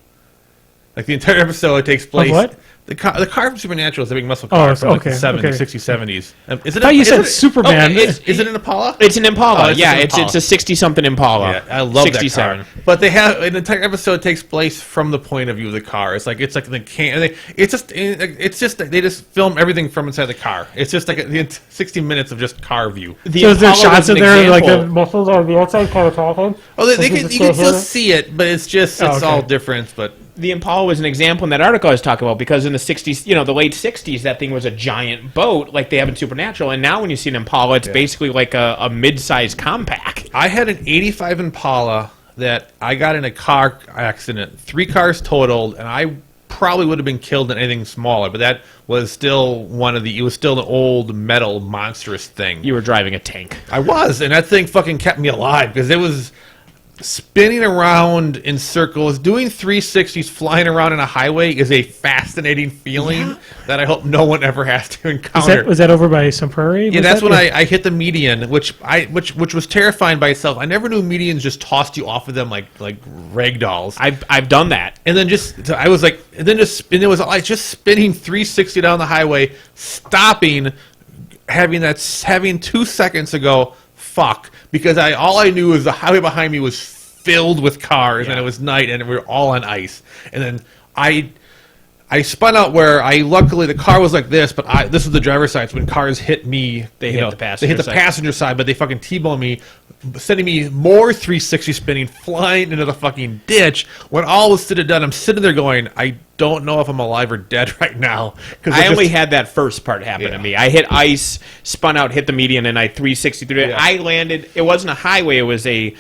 Like, the entire episode takes place. What? The car from Supernatural is a big muscle car from like the 70s, 60s, 70s. I thought you said Superman. Is it an Impala? It's an Impala. It's a 60-something Impala. Yeah, I love 67. that car. But they have an entire episode takes place from the point of view of the car. It's like they just film everything from inside the car. It's just like 60 minutes of just car view. So is there shots of there like the muscles on the outside kind of talking? Oh, you can still see it, but it's just all different. But the Impala was an example in that article I was talking about because in the 60s, the late 60s, that thing was a giant boat like they have in Supernatural. And now when you see an Impala, it's basically like a mid-sized compact. I had an 85 Impala that I got in a car accident. 3 cars totaled, and I probably would have been killed in anything smaller. But that was still it was still an old metal monstrous thing. You were driving a tank. I was, and that thing fucking kept me alive because it was spinning around in circles, doing 360s, flying around in a highway is a fascinating feeling that I hope no one ever has to encounter. Was that over by some prairie? Yeah, that's when I hit the median, which was terrifying by itself. I never knew medians just tossed you off of them like rag dolls. I've done that, and then just spinning 360 down the highway, stopping, having 2 seconds to go. Fuck, because all I knew was the highway behind me was filled with cars, and it was night, and we were all on ice. And then I spun out where luckily the car was like this, but this was the driver's side. So when cars hit me, they hit the passenger side, but they fucking T-boned me, sending me more 360 spinning, flying into the fucking ditch. When all was said and done, I'm sitting there going, I don't know if I'm alive or dead right now. I only had that first part happen to me. I hit ice, spun out, hit the median, and I 360 through it. Yeah. I landed. It wasn't a highway. It was a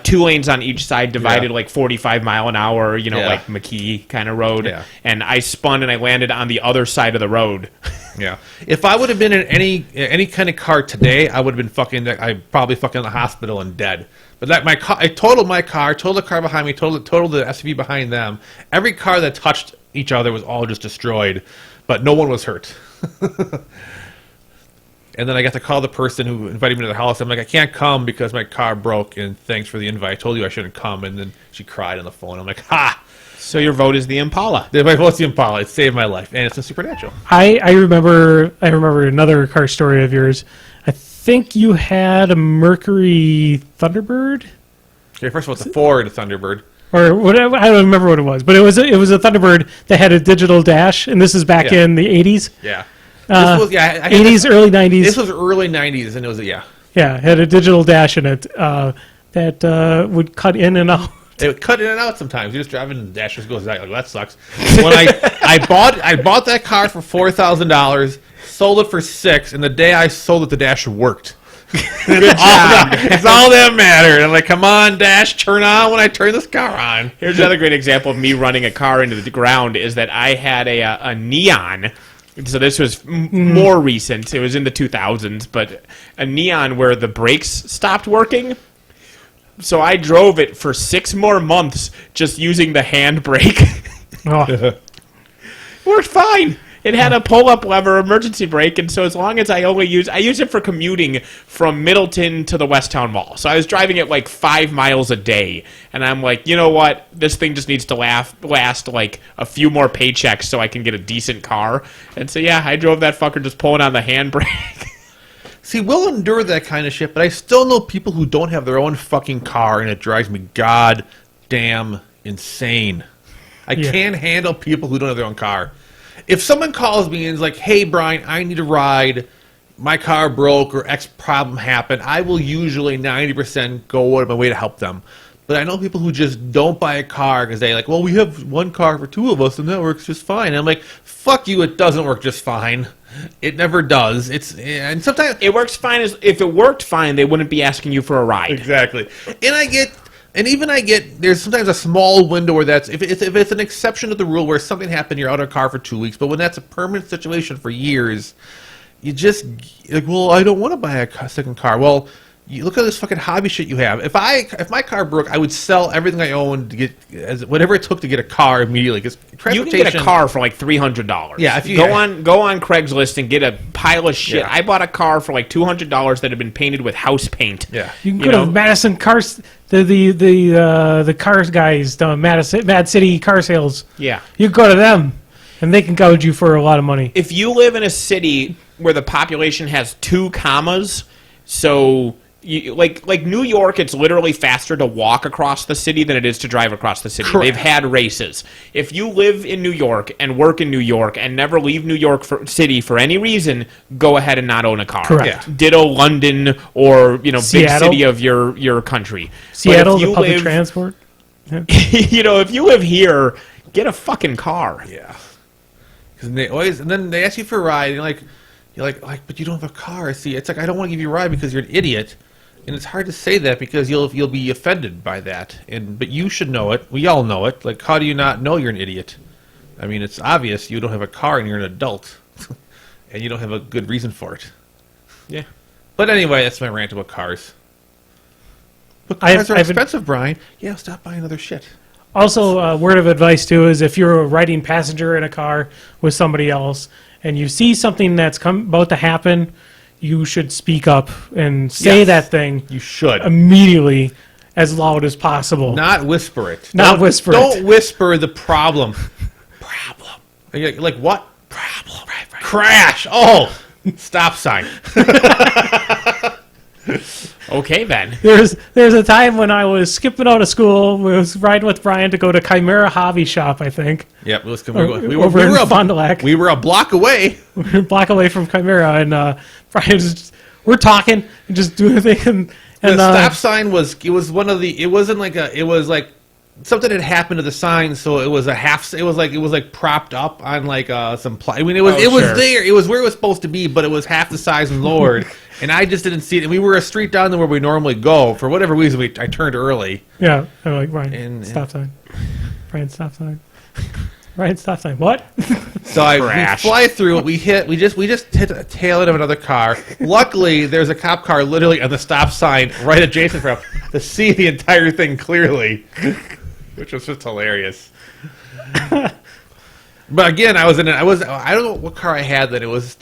2 lanes on each side, divided like 45 mile an hour, like McKee kind of road. Yeah. And I spun and I landed on the other side of the road. Yeah. If I would have been in any kind of car today, I would have been I'd probably fucking in the hospital and dead. But I totaled my car, totaled the car behind me, totaled the SUV behind them. Every car that touched each other was all just destroyed, but no one was hurt. And then I got to call the person who invited me to the house. I'm like, I can't come because my car broke, and thanks for the invite. I told you I shouldn't come. And then she cried on the phone. I'm like, ha! So your vote is the Impala. My vote's the Impala. It saved my life, and it's a Supernatural. I remember another car story of yours. I think you had a Mercury Thunderbird. Okay, first of all, it's a Ford Thunderbird. Or whatever, I don't remember what it was, but it was a Thunderbird that had a digital dash, and this is back in the 80s. Yeah. 80s, early 90s. This was early 90s, and it was it had a digital dash in it that would cut in and out. It would cut in and out sometimes. You're just driving, and the dash just goes out. Like, well, that sucks. When I bought that car for $4,000, sold it for $6,000, and the day I sold it, the dash worked. Good job. It's all that mattered. I'm like, come on, dash, turn on when I turn this car on. Here's another great example of me running a car into the ground is that I had a Neon. So this was more recent. It was in the 2000s, but a Neon where the brakes stopped working. So I drove it for 6 more months just using the handbrake. Oh. Worked fine. It had a pull-up lever emergency brake, and so as long as I use it for commuting from Middleton to the Westtown Mall. So I was driving it like 5 miles a day, and I'm like, you know what? This thing just needs to last like a few more paychecks so I can get a decent car. And so yeah, I drove that fucker just pulling on the handbrake. See, we'll endure that kind of shit, but I still know people who don't have their own fucking car, and it drives me goddamn insane. I can't handle people who don't have their own car. If someone calls me and is like, hey, Brian, I need a ride, my car broke or X problem happened, I will usually 90% go out of my way to help them. But I know people who just don't buy a car because they like, well, we have one car for 2 of us and that works just fine. And I'm like, fuck you, it doesn't work just fine. It never does. And sometimes It works fine. If it worked fine, they wouldn't be asking you for a ride. Exactly. There's sometimes a small window where that's, if it's an exception to the rule where something happened, you're out of a car for 2 weeks, but when that's a permanent situation for years, you just, like, well, I don't want to buy a second car. Well, you look at this fucking hobby shit you have. If my car broke, I would sell everything I owned to get whatever it took to get a car immediately. Because you can get a car for like $300. Yeah, if you go on Craigslist and get a pile of shit. Yeah. I bought a car for like $200 that had been painted with house paint. Yeah, You can go to Madison Cars, the cars guys, Mad City Car Sales. Yeah. You can go to them, and they can gouge you for a lot of money. If you live in a city where the population has 2 commas, so like New York, it's literally faster to walk across the city than it is to drive across the city. Correct. They've had races. If you live in New York and work in New York and never leave New York City for any reason, go ahead and not own a car. Correct. Yeah. Ditto London or big Seattle. city of your country. Seattle, But if the you public live- transport. if you live here, get a fucking car. Yeah. Because then they ask you for a ride, and you're like, but you don't have a car. See, it's like, I don't want to give you a ride because you're an idiot. And it's hard to say that because you'll be offended by that. But you should know it. We all know it. Like, how do you not know you're an idiot? I mean, it's obvious you don't have a car and you're an adult. And you don't have a good reason for it. Yeah. But anyway, that's my rant about cars. But cars are expensive, Brian. Yeah, stop buying other shit. Also, a word of advice, too, is if you're a riding passenger in a car with somebody else and you see something that's about to happen, you should speak up and say that thing You should. immediately as loud as possible. Not whisper it. Not whisper it. Don't whisper the problem. Problem. Like what? Problem. Right. Crash. Oh, stop sign. Okay, then. There's a time when I was skipping out of school. I was riding with Brian to go to Chimera Hobby Shop, I think. Yep. Over in Fond du Lac. We were a block away. We were a block away from Chimera, and Brian we're talking and just doing a thing. And The stop sign was like something had happened to the sign, so it was it was like propped up on like some I mean, it was sure. there. It was where it was supposed to be, but it was half the size and lowered. And I just didn't see it. And we were a street down there where we normally go. For whatever reason, I turned early. yeah, I'm like, Brian, And- stop sign. Brian, stop sign. Brian, stop sign. What? So we Crash. fly through it. We just hit the tail end of another car. Luckily, there's a cop car literally on the stop sign right adjacent from to see the entire thing clearly, which was just hilarious. But again, I don't know what car I had then. It wasn't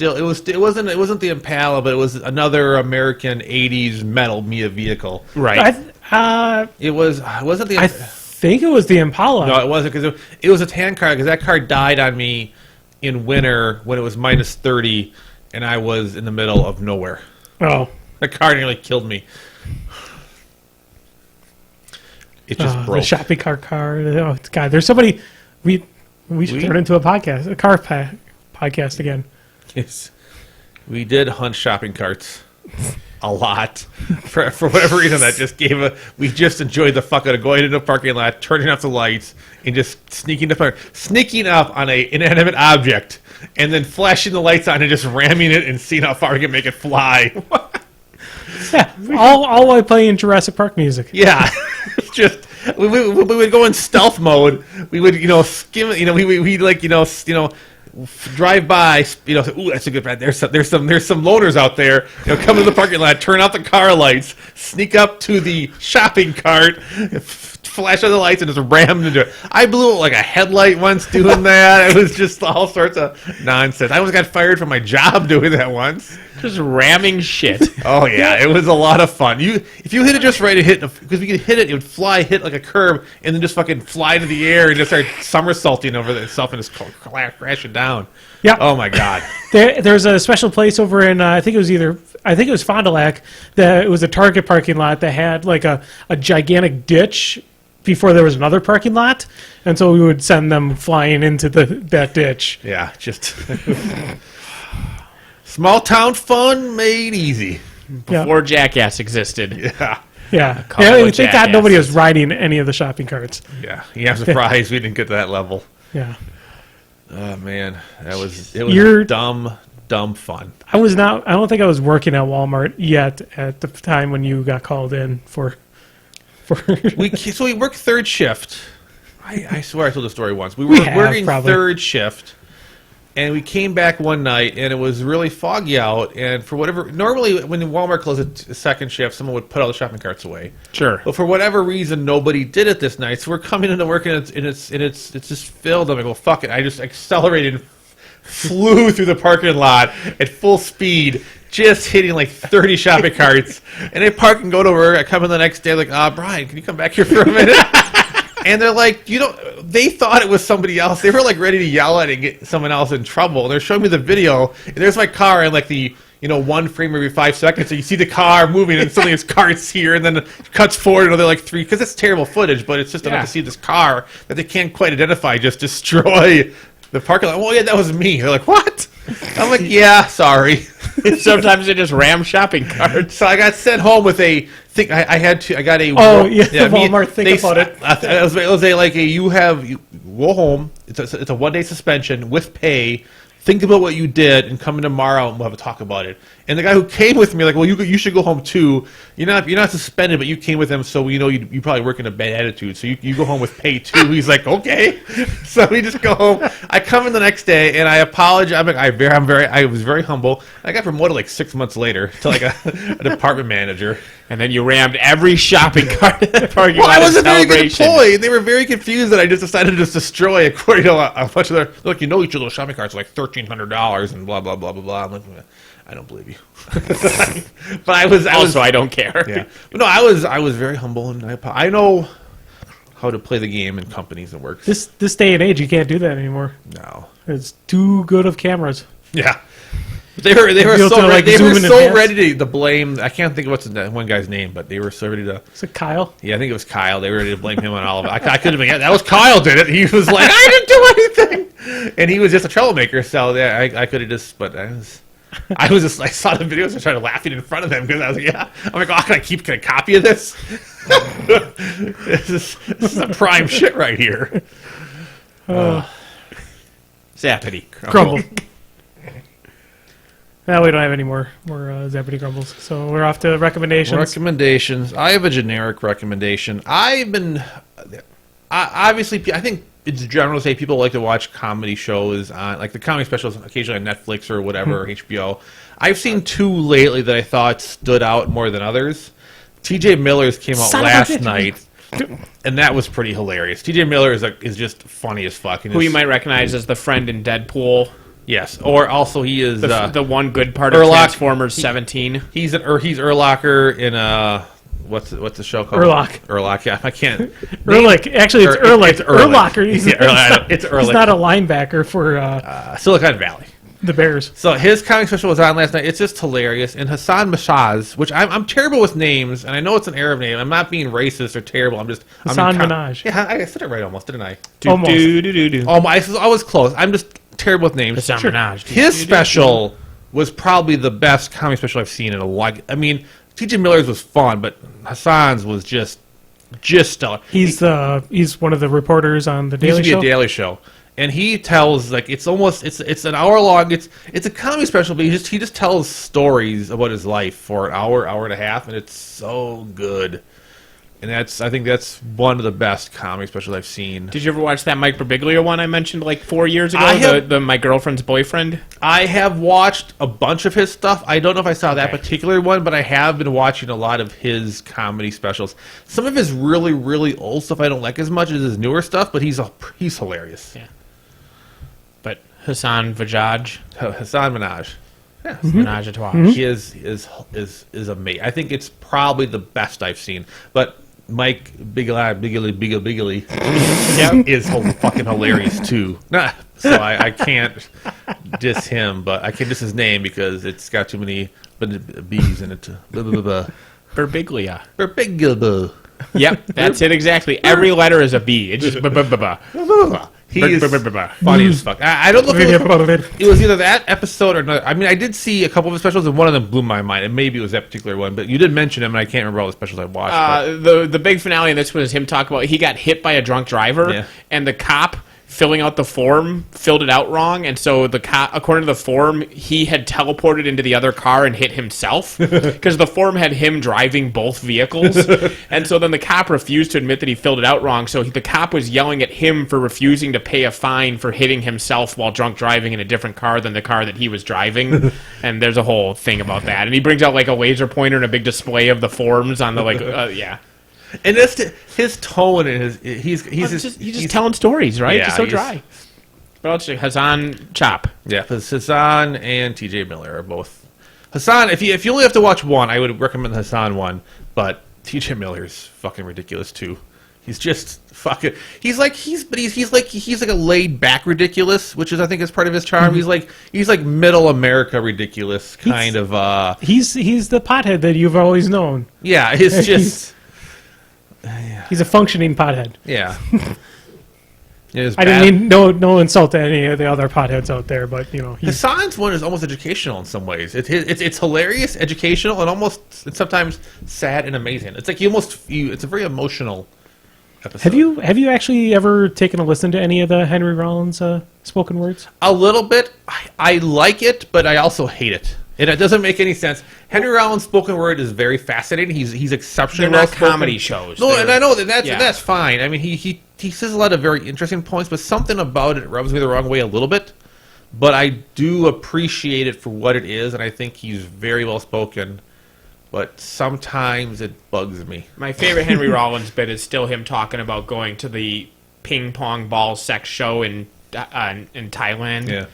the Impala, but it was another American '80s metal Mia vehicle. Right. It wasn't the. I think it was the Impala. No, it wasn't, because it was a tan car, because that car died on me in winter when it was minus 30 and I was in the middle of nowhere. Oh. That car nearly killed me. It just The broke. shopping cart car. Oh, God, there's somebody. We should turn into a podcast, a car podcast again. Yes. We did hunt shopping carts a lot. For whatever reason, that just we just enjoyed the fuck out of going into a parking lot, turning off the lights, and just sneaking up on a inanimate object, and then flashing the lights on and just ramming it and seeing how far we can make it fly. Yeah, all while playing Jurassic Park music. Yeah. It's just we would go in stealth mode. We would skim it. We drive by. Ooh, that's a good ride. There's some loners out there. Come to the parking lot, turn out the car lights, sneak up to the shopping cart, flash on the lights and just rammed into it. I blew like a headlight once doing that. It was just all sorts of nonsense. I almost got fired from my job doing that once. Just ramming shit. Oh yeah, it was a lot of fun. If you hit it just right, because we could hit it, it would fly, hit like a curb, and then just fucking fly into the air and just start somersaulting over itself and just crashing down. Yeah. Oh my god. There's a special place over in I think it was Fond du Lac, that it was a Target parking lot that had like a gigantic ditch before there was another parking lot, and so we would send them flying into that ditch. Yeah, just small town fun made easy. Before Jackass existed. Yeah. Yeah. couple Yeah, of thank God nobody was jackasses. riding any of the shopping carts. Yeah. I'm surprised we didn't get to that level. Yeah. Oh man, it was You're- dumb fun. I don't think I was working at Walmart yet at the time when you got called in for We worked third shift. I swear I told the story once. We We were have, working probably. third shift, and we came back one night, and it was really foggy out. And for whatever, normally when Walmart closed a second shift, someone would put all the shopping carts away. Sure. But for whatever reason, nobody did it this night. So we're coming into work, and it's just filled. I'm like, well, fuck it. I just accelerated, and flew through the parking lot at full speed, just hitting like 30 shopping carts. And I park and go to work. I come in the next day, like, Brian, can you come back here for a minute? And they're like, they thought it was somebody else. They were like ready to yell at it and get someone else in trouble. And they're showing me the video, and there's my car in like the one frame every 5 seconds. So you see the car moving, and suddenly it's carts here, and then it cuts forward another like 3, because it's terrible footage, but it's just enough to see this car that they can't quite identify just destroy the parking lot. Well, yeah, that was me. They're like, what? I'm like, yeah, sorry. Sometimes they just ram shopping carts. So I got sent home with a thing. I got a. Oh, yeah, Walmart, think about it. It was like you go home. It's a 1-day suspension with pay. Think about what you did and come in tomorrow and we'll have a talk about it. And the guy who came with me, like, well, you should go home too. You're not suspended, but you came with him, so we know you probably work in a bad attitude. So you go home with pay too. He's like, okay. So we just go home. I come in the next day and I apologize. I was very humble. I got promoted like 6 months later to like a department manager. And then you rammed every shopping cart in the parking Well, lot I was at a very good Celebration. employee. They were very confused that I just decided to just destroy according to a bunch of their. Look, each of those shopping carts are like $1,300 and blah blah blah blah blah. I'm like, I don't believe you. But I was I don't care. yeah. But no, I was very humble, and I know how to play the game in companies that works. This day and age, you can't do that anymore. No. It's too good of cameras. Yeah. They were able so to, like, they zoom were in so advance. ready to blame. I can't think of what's the one guy's name, but they were so ready to. Is it Kyle? Yeah, I think it was Kyle. They were ready to blame him on all of it. I could have been. Yeah, that was Kyle did it. He was like, I didn't do anything, and he was just a troublemaker. So yeah, I could have just. But I saw the videos and started laughing in front of them because I was like, yeah. I'm like, can I copy of this? This is a prime shit right here. Zappity. Grumble. Now we don't have any more Zappity Grumbles, so we're off to recommendations. Recommendations. I have a generic recommendation. Obviously, I think it's general to say people like to watch comedy shows on, like the comedy specials occasionally on Netflix or whatever, HBO. I've seen 2 lately that I thought stood out more than others. TJ Miller's came out Son of a last bitch. night, and that was pretty hilarious. TJ Miller is just funny as fuck. Who you might recognize as the friend in Deadpool. Yes, or also he is The one good part of Urlock. Transformers 17. he's Urlacher in what's the show called? Urlock, yeah. I can't. Erlich. Actually, it's Erlich. It's Erlich. Erlacher. He's, Yeah, I know. It's Erlich. he's not a linebacker for Silicon Valley. the Bears. So his comic special was on last night. It's just hilarious. And Hassan Minhaj, which I'm terrible with names, and I know it's an Arab name. I'm not being racist or terrible. Hassan Minhaj. Yeah, I said it right almost, didn't I? Almost. Oh, I was close. I'm just terrible with names. Hassan Minhaj. His special was probably the best comic special I've seen in a while. I mean, T.J. Miller's was fun, but Hassan's was just stellar. He's one of the reporters on the He used Daily to be Show. a Daily Show, and he tells like it's an hour long. It's a comedy special, but he just tells stories about his life for an hour and a half, and it's so good. And I think that's one of the best comedy specials I've seen. Did you ever watch that Mike Birbiglia one I mentioned like 4 years ago? I have- The My Girlfriend's Boyfriend? I have watched a bunch of his stuff. I don't know if I saw that Okay. particular one, but I have been watching a lot of his comedy specials. Some of his really, really old stuff I don't like as much as his newer stuff, but he's hilarious. Yeah. But Hassan Vajaj, Hassan Minaj. Yeah. Menage a Trois. He is amazing. I think it's probably the best I've seen. But Mike Biggly is fucking hilarious too. So I can't diss him, but I can diss his name because it's got too many B's in it. Birbiglia. Birbiglia. Yep, that's it exactly. Every letter is a B. It's just He is funny as fuck. I don't know if it was either that episode or not. I mean, I did see a couple of his specials, and one of them blew my mind, and maybe it was that particular one. But you did mention him, and I can't remember all the specials I watched. The big finale in this one is him talking about he got hit by a drunk driver, and the cop filling out the form filled it out wrong, and so the cop, according to the form, he had teleported into the other car and hit himself because the form had him driving both vehicles, and so then the cop refused to admit that he filled it out wrong. So the cop was yelling at him for refusing to pay a fine for hitting himself while drunk driving in a different car than the car that he was driving, and there's a whole thing about that. And he brings out like a laser pointer and a big display of the forms on the yeah. And that's his tone and he's just telling stories, right? Yeah, just so dry. But also Hassan Chop. Yeah, because Hassan and TJ Miller are both. Hassan, if you only have to watch one, I would recommend the Hassan one. But TJ Miller's fucking ridiculous too. He's just fucking. He's like a laid back ridiculous, which is I think is part of his charm. Mm-hmm. He's like middle America ridiculous kind of. He's the pothead that you've always known. Yeah, it's just. He's a functioning pothead. Yeah. I didn't mean no insult to any of the other potheads out there, but Hassan's one is almost educational in some ways. It's hilarious, educational, and sometimes sad and amazing. It's like it's a very emotional episode. Have you actually ever taken a listen to any of the Henry Rollins spoken words? A little bit. I like it, but I also hate it. And it doesn't make any sense. Henry Rollins' spoken word is very fascinating. He's exceptionally They're not well-spoken. comedy shows. No, and I know that's fine. I mean, he says a lot of very interesting points, but something about it rubs me the wrong way a little bit. But I do appreciate it for what it is, and I think he's very well-spoken. But sometimes it bugs me. My favorite Henry Rollins bit is still him talking about going to the ping pong ball sex show in Thailand. Yeah.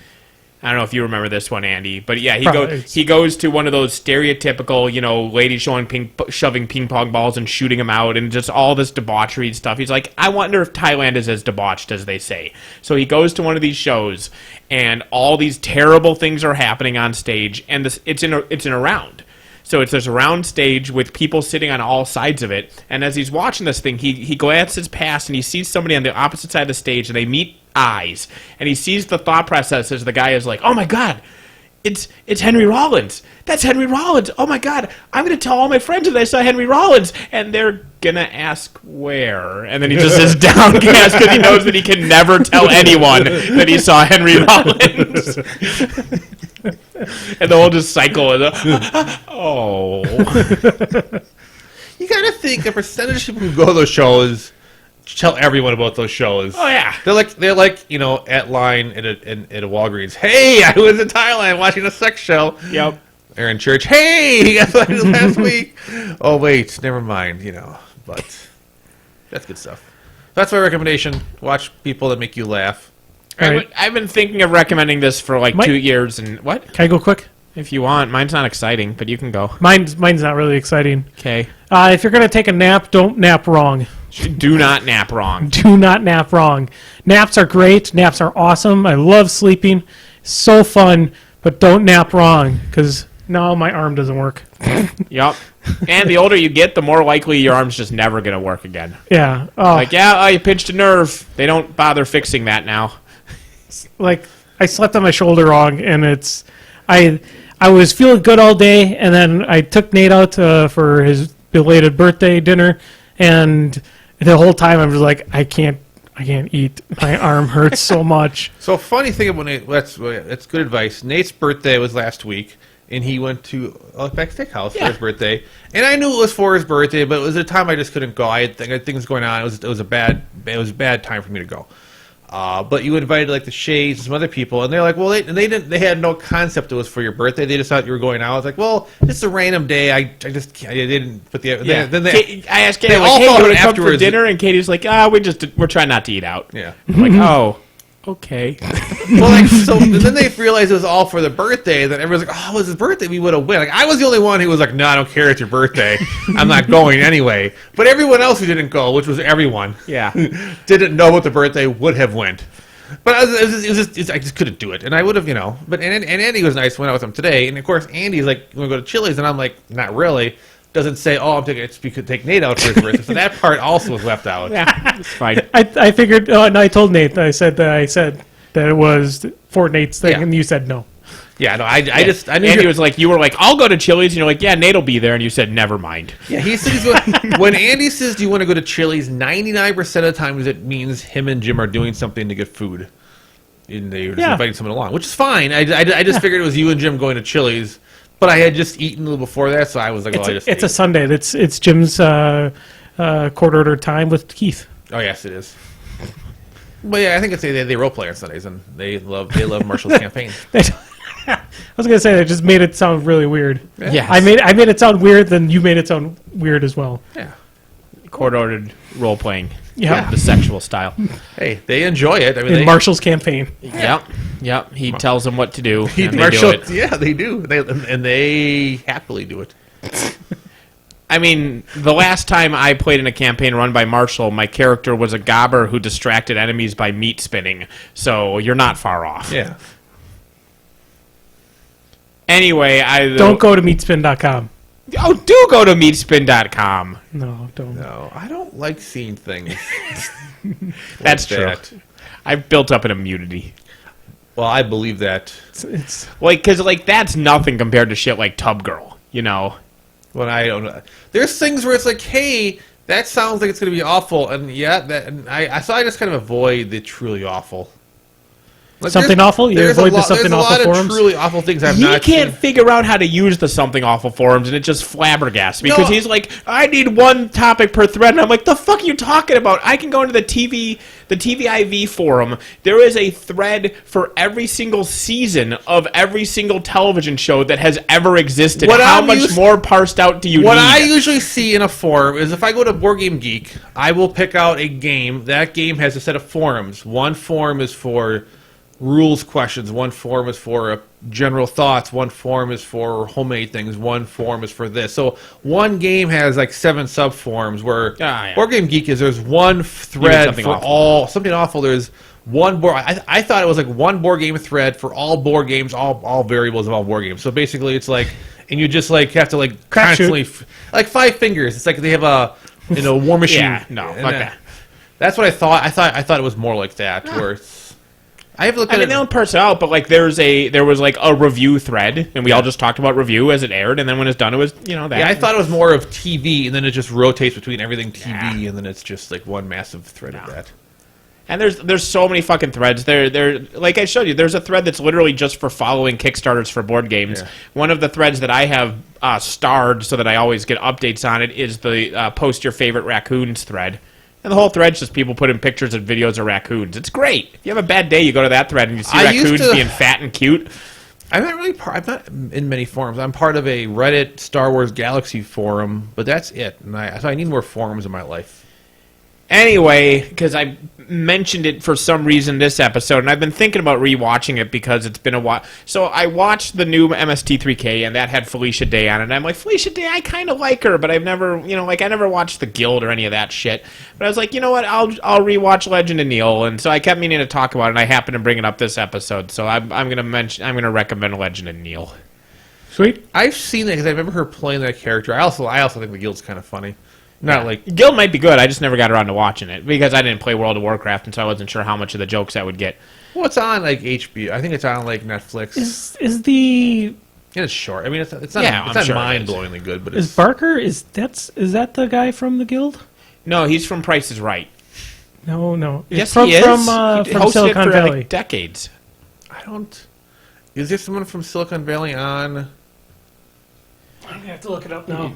I don't know if you remember this one, Andy, but yeah, Probably. he goes to one of those stereotypical, ladies shoving ping pong balls and shooting them out, and just all this debauchery stuff. He's like, I wonder if Thailand is as debauched as they say. So he goes to one of these shows, and all these terrible things are happening on stage, and it's in a round. So it's this round stage with people sitting on all sides of it, and as he's watching this thing, he glances past and he sees somebody on the opposite side of the stage, and they meet eyes, and he sees the thought process as the guy is like, oh my god, it's Henry Rollins. That's Henry Rollins. Oh my god, I'm going to tell all my friends that I saw Henry Rollins, and they're going to ask where, and then he just is downcast because he knows that he can never tell anyone that he saw Henry Rollins. And they'll all just cycle and oh. You gotta think the percentage of people who go to those shows tell everyone about those shows. Oh yeah, they're like at line at a Walgreens. Hey, I was in Thailand watching a sex show. Yep. They're in church. Hey, I saw you last week. Oh wait, never mind. But that's good stuff. That's my recommendation. Watch people that make you laugh. Right. I've been thinking of recommending this for like 2 years, and what? Can I go quick? If you want, mine's not exciting, but you can go. Mine's not really exciting. Okay. If you're gonna take a nap, don't nap wrong. Do not nap wrong. Do not nap wrong. Naps are great. Naps are awesome. I love sleeping. So fun, but don't nap wrong because now my arm doesn't work. Yep. And the older you get, the more likely your arm's just never gonna work again. Yeah. You pinched a nerve. They don't bother fixing that now. Like I slept on my shoulder wrong, and I was feeling good all day, and then I took Nate out for his belated birthday dinner, and the whole time I was like, I can't eat. My arm hurts so much. So funny thing about Nate, that's good advice. Nate's birthday was last week, and he went to Outback Steakhouse for his birthday. And I knew it was for his birthday, but it was a time I just couldn't go. I had things going on. It was a bad time for me to go. But you invited like the Shades and some other people, and they're like, well, they had no concept it was for your birthday. They just thought you were going out. I was like, well, it's a random day. I didn't put the. Yeah. Then I asked Katie, they like, all hey, you followed want to come for afterwards. dinner? And Katie's like, we're trying not to eat out. Yeah. I'm like, oh, okay. Well, like, so then they realized it was all for the birthday. Then everyone's like, "Oh, it was his birthday. We would have went." Like, I was the only one who was like, "No, I don't care. It's your birthday. I'm not going anyway." But everyone else who didn't go, which was everyone, Yeah. didn't know what the birthday would have went. But I just couldn't do it, and I would have, But and Andy was nice. Went out with him today, and of course Andy's like, "You want to go to Chili's?" And I'm like, "Not really." Doesn't say, "Oh, I'm taking it." We could take Nate out for his birthday, so that part also was left out. Yeah, it's fine. I figured. Oh, and I told Nate. I said that it was for Nate's thing, Yeah. and you said no. Yeah, no, I knew Andy was like, you were like, I'll go to Chili's, and you're like, yeah, Nate'll be there, and you said, never mind. Yeah, he said he's going. When Andy says, "Do you want to go to Chili's?" 99% of the times it means him and Jim are doing something to get food, and they're just inviting someone along, which is fine. I just figured it was you and Jim going to Chili's, but I had just eaten a little before that, so I was like, It's a Sunday. It's Jim's court order time with Keith. Oh yes, it is. But yeah, I think they role play on Sundays, and they love Marshall's campaign. I was gonna say that just made it sound really weird. Yes. I made it sound weird, then you made it sound weird as well. Yeah. Court-ordered role-playing. Yeah. The sexual style. Hey, they enjoy it. I mean, In Marshall's campaign. Yep. He tells them what to do, and Marshall, they do it. yeah, they do. They happily do it. I mean, the last time I played in a campaign run by Marshall, my character was a gobber who distracted enemies by meat spinning, so you're not far off. Yeah. Anyway, Don't go to meatspin.com. Oh, do go to meatspin.com. No, don't. No, I don't like seeing things. That's like true. that. I've built up an immunity. Well, I believe that. It's Because that's nothing compared to shit like Tub Girl, When I don't know, there's things where it's like, hey, that sounds like it's going to be awful, and I just kind of avoid the truly awful. Like, something awful? You avoid the something awful forums? There's a lot of forums? truly awful things I've He not can't seen. figure out how to use the something awful forums, and it just flabbergasts me because No. he's like, I need one topic per thread, and I'm like, the fuck are you talking about? I can go into the TVIV forum. There is a thread for every single season of every single television show that has ever existed. How much more parsed out do you need? What I usually see in a forum is if I go to Board Game Geek, I will pick out a game. That game has a set of forums. One forum is for rules questions, one forum is for general thoughts, one forum is for homemade things, one forum is for this. So one game has like 7 sub forums where Board Game Geek there's one thread for all something awful. There's one board. I thought it was like one board game thread for all board games, all variables of all board games. So basically, it's like, and you just like have to like constantly like 5 fingers. It's like they have a War Machine. Yeah, no, fuck that. That's what I thought. I thought it was more like that where it's. I have to look at they don't parse it out, but like there was like a review thread, and we all just talked about review as it aired, and then when it's done, it was that. Yeah, I thought it was more of TV, and then it just rotates between everything TV, and then it's just like one massive thread of that. And there's so many fucking threads. There, like I showed you, there's a thread that's literally just for following Kickstarters for board games. Yeah. One of the threads that I have starred so that I always get updates on it is the post your favorite raccoons thread. And the whole thread's just people putting pictures and videos of raccoons. It's great. If you have a bad day, you go to that thread and you see raccoons being fat and cute. I'm not in many forums. I'm part of a Reddit Star Wars Galaxy forum, but that's it. And so I need more forums in my life. Anyway, because I mentioned it for some reason this episode, and I've been thinking about rewatching it because it's been a while. So I watched the new MST3K, and that had Felicia Day on it. And I'm like, Felicia Day, I kind of like her, but I've never, I never watched The Guild or any of that shit. But I was like, you know what? I'll rewatch Legend of Neil, and so I kept meaning to talk about it, and I happened to bring it up this episode. So I'm gonna recommend Legend of Neil. Sweet. I've seen it because I remember her playing that character. I also think The Guild's kind of funny. Not like Guild might be good. I just never got around to watching it because I didn't play World of Warcraft, and so I wasn't sure how much of the jokes I would get. well, it's on like HBO. I think it's on like Netflix. Is the It's short. I mean, it's not I'm sure it mind-blowingly good, but is Barker is that the guy from the Guild? No, he's from Price is Right. No. Yes, from, he is. From He hosted Silicon it for Valley. like decades. I don't. Is there someone from Silicon Valley on? I have to look it up now.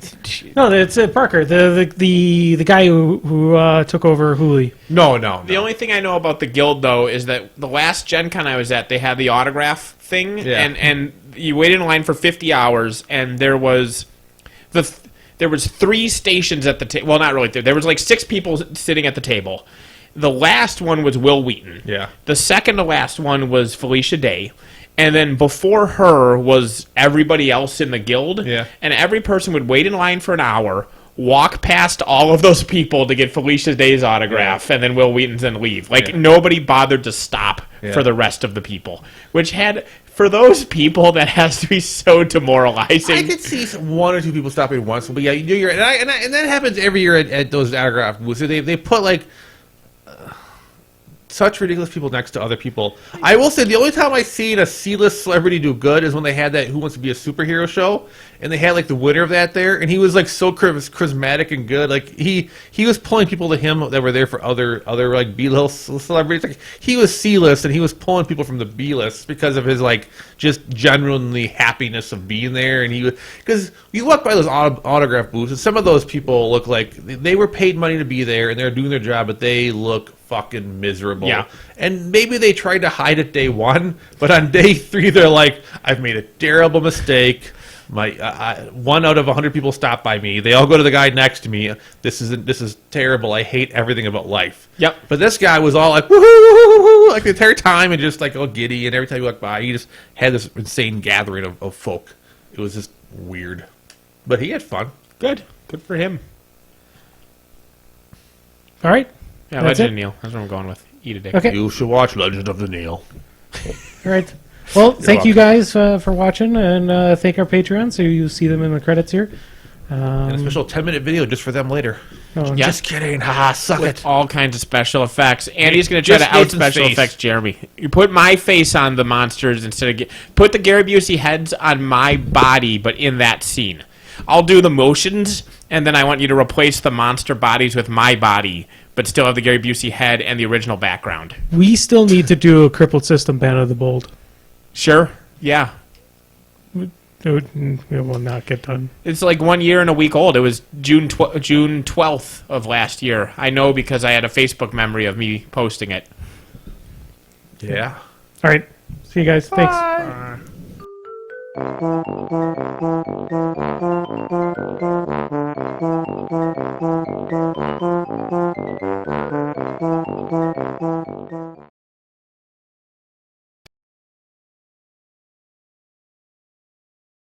No, it's Parker, the guy who took over Hooli. No. The only thing I know about the guild, though, is that the last Gen Con I was at, they had the autograph thing, and you waited in line for 50 hours, and there was 3 stations at the table. Well, not really. There was like 6 people sitting at the table. The last one was Will Wheaton. Yeah. The second to last one was Felicia Day. And then before her was everybody else in the guild. Yeah. And every person would wait in line for an hour, walk past all of those people to get Felicia Day's autograph, and then Will Wheaton's and leave. Like, nobody bothered to stop for the rest of the people. Which had, for those people, that has to be so demoralizing. I could see 1 or 2 people stopping once, but yeah, you do and that happens every year at those autograph booths. So they put like such ridiculous people next to other people. I will say the only time I've seen a C-list celebrity do good is when they had that Who Wants to Be a Superhero show, and they had like the winner of that there, and he was like so charismatic and good. Like he was pulling people to him that were there for other like B-list celebrities. Like he was C-list, and he was pulling people from the B-list because of his like just genuinely happiness of being there. And because you walk by those autograph booths, and some of those people look like they were paid money to be there, and they're doing their job, but they look fucking miserable. Yeah. And maybe they tried to hide it day 1, but on day 3 they're like, I've made a terrible mistake. My 1 out of 100 people stop by me. They all go to the guy next to me. This is terrible. I hate everything about life. Yep. But this guy was all like, woohoo, like the entire time, and just like all giddy, and every time you walked by, he just had this insane gathering of folk. It was just weird. But he had fun. Good for him. All right. Yeah, That's Legend it? of Neil. That's what I'm going with. Eat a dick. Okay. You should watch Legend of the Neil. All right. Well, thank you guys for watching, and thank our Patreon, so you see them in the credits here. And a special 10-minute video just for them later. Oh, Yeah. Just kidding. Haha, suck With it. all kinds of special effects. Andy's going to try Just to out Nathan's special face. effects Jeremy. You put my face on the monsters instead of... Put the Gary Busey heads on my body, but in that scene. I'll do the motions, and then I want you to replace the monster bodies with my body, but still have the Gary Busey head and the original background. We still need to do a Crippled System Band of the Bold. Sure. Yeah. It will not get done. It's like 1 year and a week old. It was June 12th of last year. I know because I had a Facebook memory of me posting it. Yeah. All right. See you guys. Thanks. Bye.